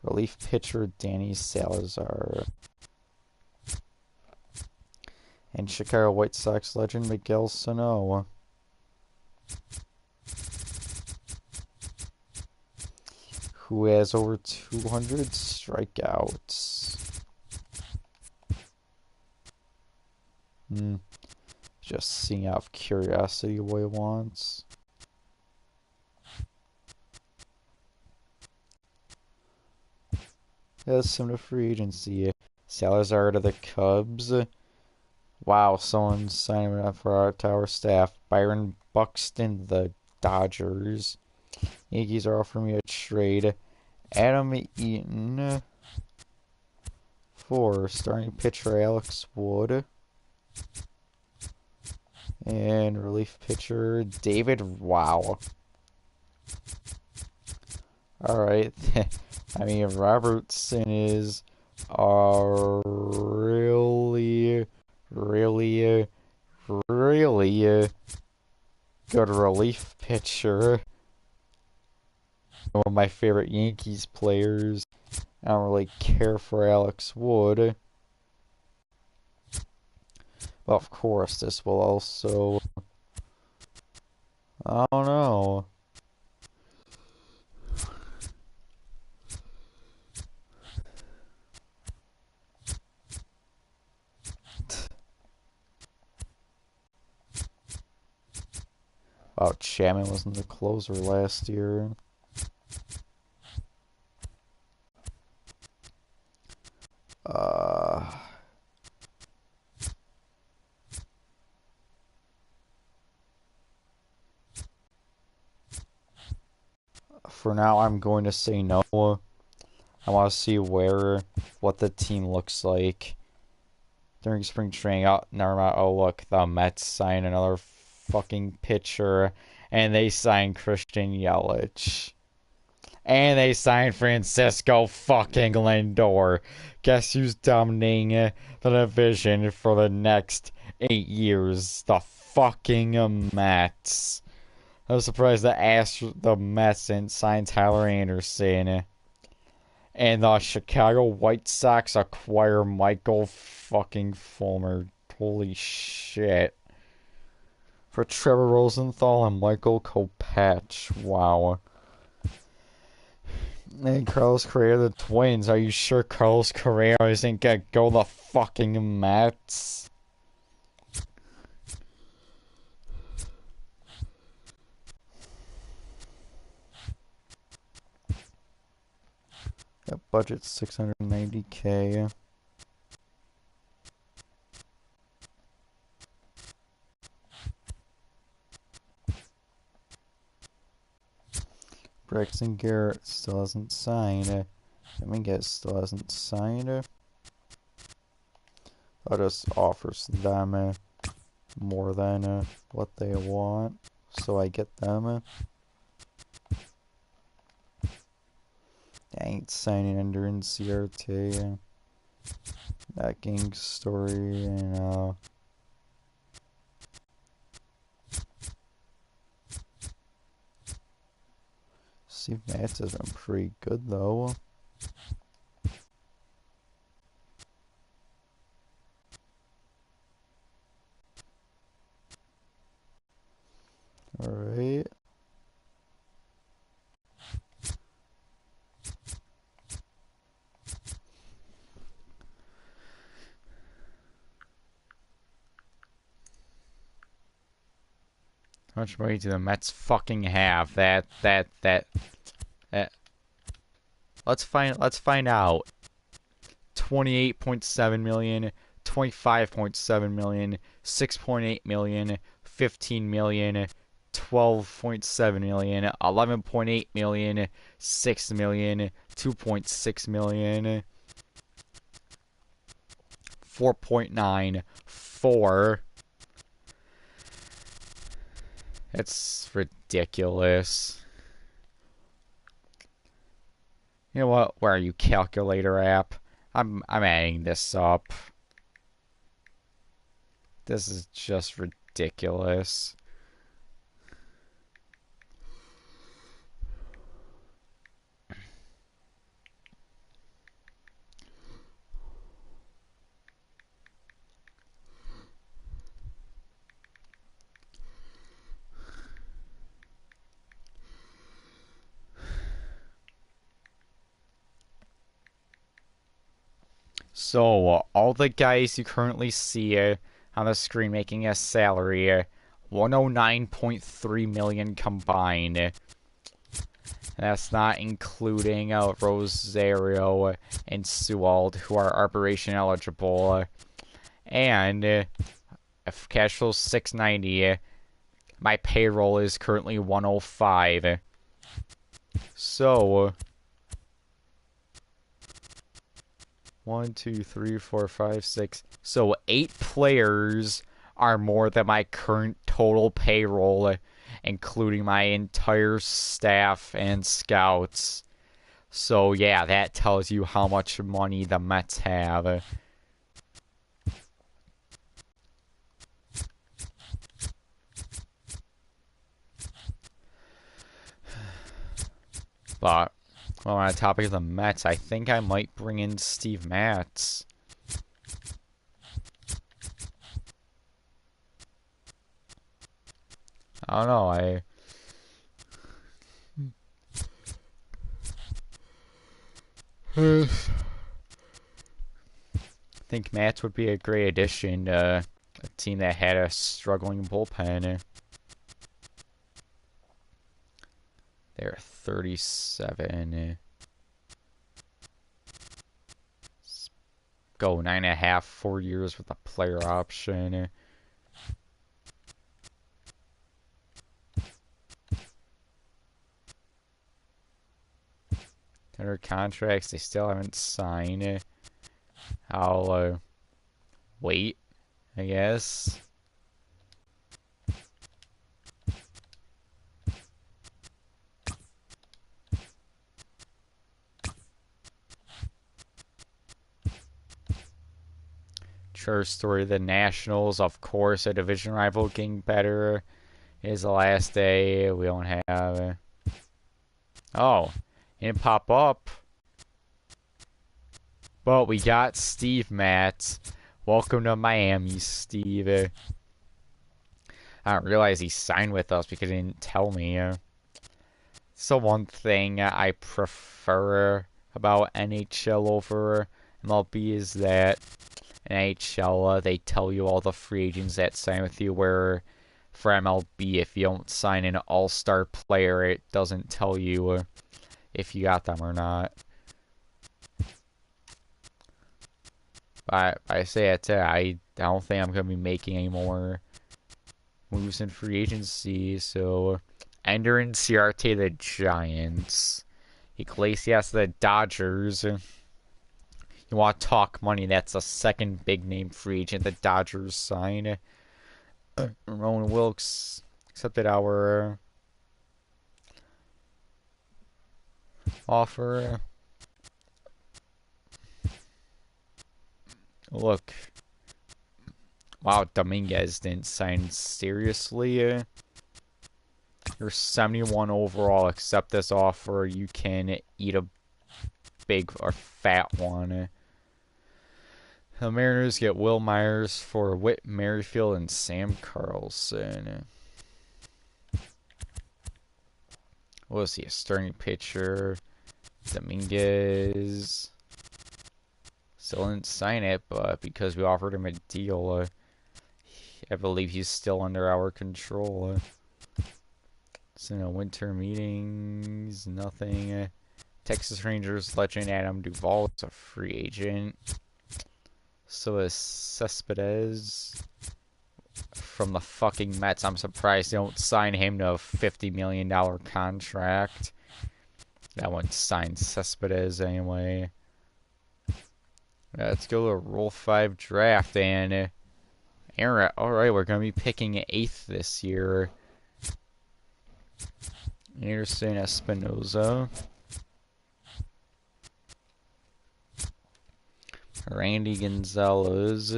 Relief pitcher Danny Salazar. And Chicago White Sox legend Miguel Sano. Who has over 200 strikeouts. Just seeing out of curiosity what he wants. That's some to free agency. Salazar to the Cubs. Wow, someone's signing up for our tower staff. Byron Buxton, the Dodgers. Yankees are offering me a trade. Adam Eaton for starting pitcher Alex Wood. And relief pitcher David. Wow. Alright. I mean, Robertson is a really good relief pitcher. One of my favorite Yankees players. I don't really care for Alex Wood. But of course, this will also... I don't know. Oh, Chapman wasn't the closer last year. For now, I'm going to say no. I want to see what the team looks like during spring training. Oh, never mind. Oh, look, the Mets signed another fucking pitcher, and they signed Christian Yelich. And they signed Francisco fucking Lindor. Guess who's dominating the division for the next 8 years? The fucking Mets. I was surprised the Mets didn't sign Tyler Anderson. And the Chicago White Sox acquire Michael fucking Fulmer. Holy shit. For Trevor Rosenthal and Michael Kopech. Wow. And Carlos Correa, the Twins. Are you sure Carlos Correa isn't gonna go the fucking Mets? That budget's $690K. Braxton Garrett still hasn't signed. Dominguez still hasn't signed. That just offers them more than what they want, so I get them. I ain't signing under in CRT. That gang story, Steve Matz has been pretty good though. Alright. How much money do the Mets fucking have? That. Let's find out. 28.7 million, 25.7 million, 6.8 million, 15 million, 12.7 million, 11.8 million, 6 million, 2.6 million, 4.9, 4. It's ridiculous. You know what? Where are you, calculator app? I'm adding this up. This is just ridiculous. So, all the guys you currently see on the screen making a salary, 109.3 million combined. And that's not including Rosario and Sewald, who are arbitration eligible. And if cash flow's 690, my payroll is currently 105. So 1, 2, 3, 4, 5, 6. So 8 players are more than my current total payroll, including my entire staff and scouts. So yeah, that tells you how much money the Mets have. But well, on the topic of the Mets, I think I might bring in Steve Matz. I don't know, I think Matz would be a great addition to a team that had a struggling bullpen. They're 37. Go 9.5, 4 years with a player option. Under contracts, they still haven't signed. I'll wait, I guess. True story. The Nationals, of course, a division rival, getting better. It is the last day. We don't have. Oh, it didn't pop up. But we got Steve Matt. Welcome to Miami, Steve. I didn't realize he signed with us because he didn't tell me. So one thing I prefer about NHL over MLB is that in NHL they tell you all the free agents that sign with you, where for MLB if you don't sign an all-star player it doesn't tell you if you got them or not. I say it too. I don't think I'm going to be making any more moves in free agency. So, Ender and Ciarte the Giants. Iglesias the Dodgers. You want to talk money? That's the second big name free agent the Dodgers signed. Rowan Wilkes accepted our offer. Look. Wow, Dominguez didn't sign seriously. You're 71 overall. Accept this offer. You can eat a big or fat one. The Mariners get Will Myers for Whit Merrifield and Sam Carlson. We'll see a starting pitcher. Dominguez. Still didn't sign it, but because we offered him a deal, I believe he's still under our control. So, no winter meetings, nothing. Texas Rangers legend Adam Duvall is a free agent. So is Cespedes from the fucking Mets. I'm surprised they don't sign him to a $50 million contract. That one signed Cespedes anyway. Let's go to Rule 5 draft, and Aaron, alright, we're going to be picking 8th this year. Anderson Espinoza. Randy Gonzalez.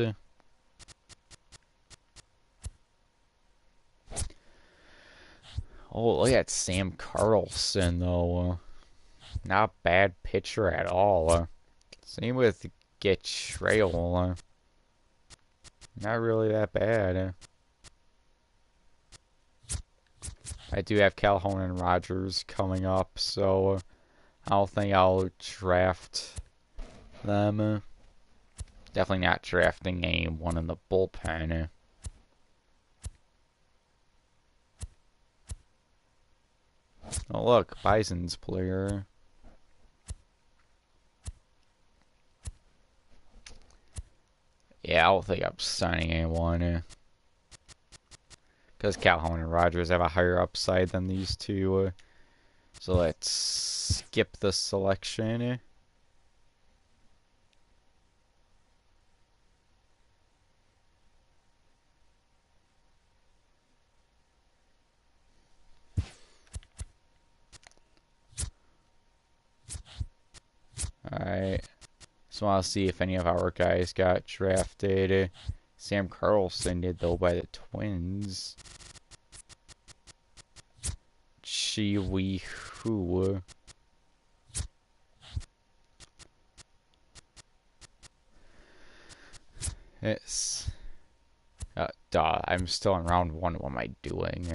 Oh, look at Sam Carlson, though. Not bad pitcher at all. Same with Gettrail. Not really that bad. I do have Calhoun and Rogers coming up, so I don't think I'll draft them. Definitely not drafting anyone in the bullpen. Oh look, Bison's player. Yeah, I don't think I'm signing anyone. Because Calhoun and Rogers have a higher upside than these two. So let's skip the selection. Alright. So I'll see if any of our guys got drafted. Sam Carlson did, though, by the Twins. Chi Hu. It's... duh, I'm still in round 1. What am I doing?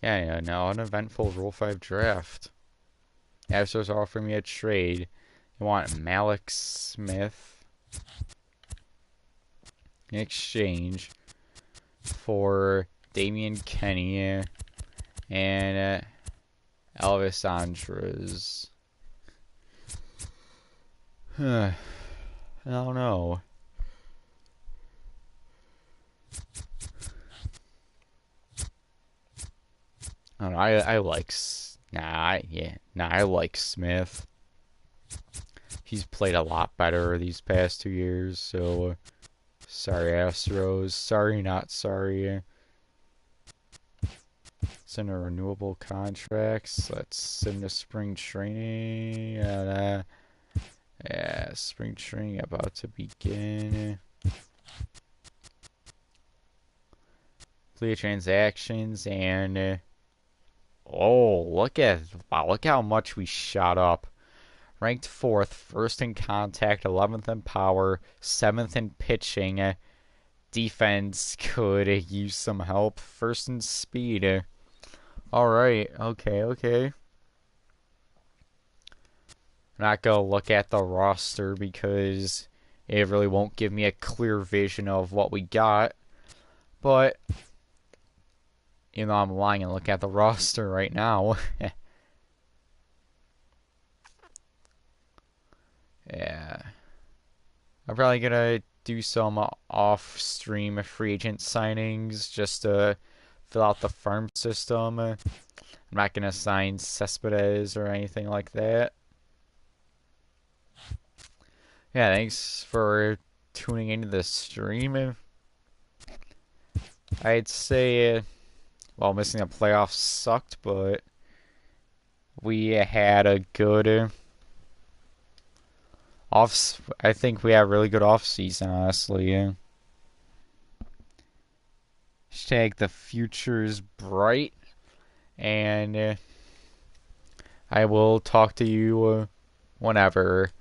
Yeah, now an eventful Rule 5 draft. Astros offer me a trade. You want Malik Smith in exchange for Damian Kenny, and Elvis Andrus. I don't know. I don't know. I like. I like Smith. He's played a lot better these past 2 years. So sorry, Astros. Sorry, not sorry. It's in a renewable contracts. Let's send to spring training. Yeah, spring training about to begin. Clear transactions and oh, look how much we shot up. Ranked 4th, first in contact, 11th in power, 7th in pitching. Defense could use some help. First in speed. Alright, okay. I'm not gonna look at the roster because it really won't give me a clear vision of what we got. But, I'm lying and look at the roster right now. Yeah. I'm probably gonna do some off-stream free agent signings just to fill out the farm system. I'm not gonna sign Cespedes or anything like that. Yeah, thanks for tuning into the stream. I'd say, well, missing the playoffs sucked, but we had a good I think we had a really good off season, honestly. Hashtag the future is bright, and I will talk to you whenever.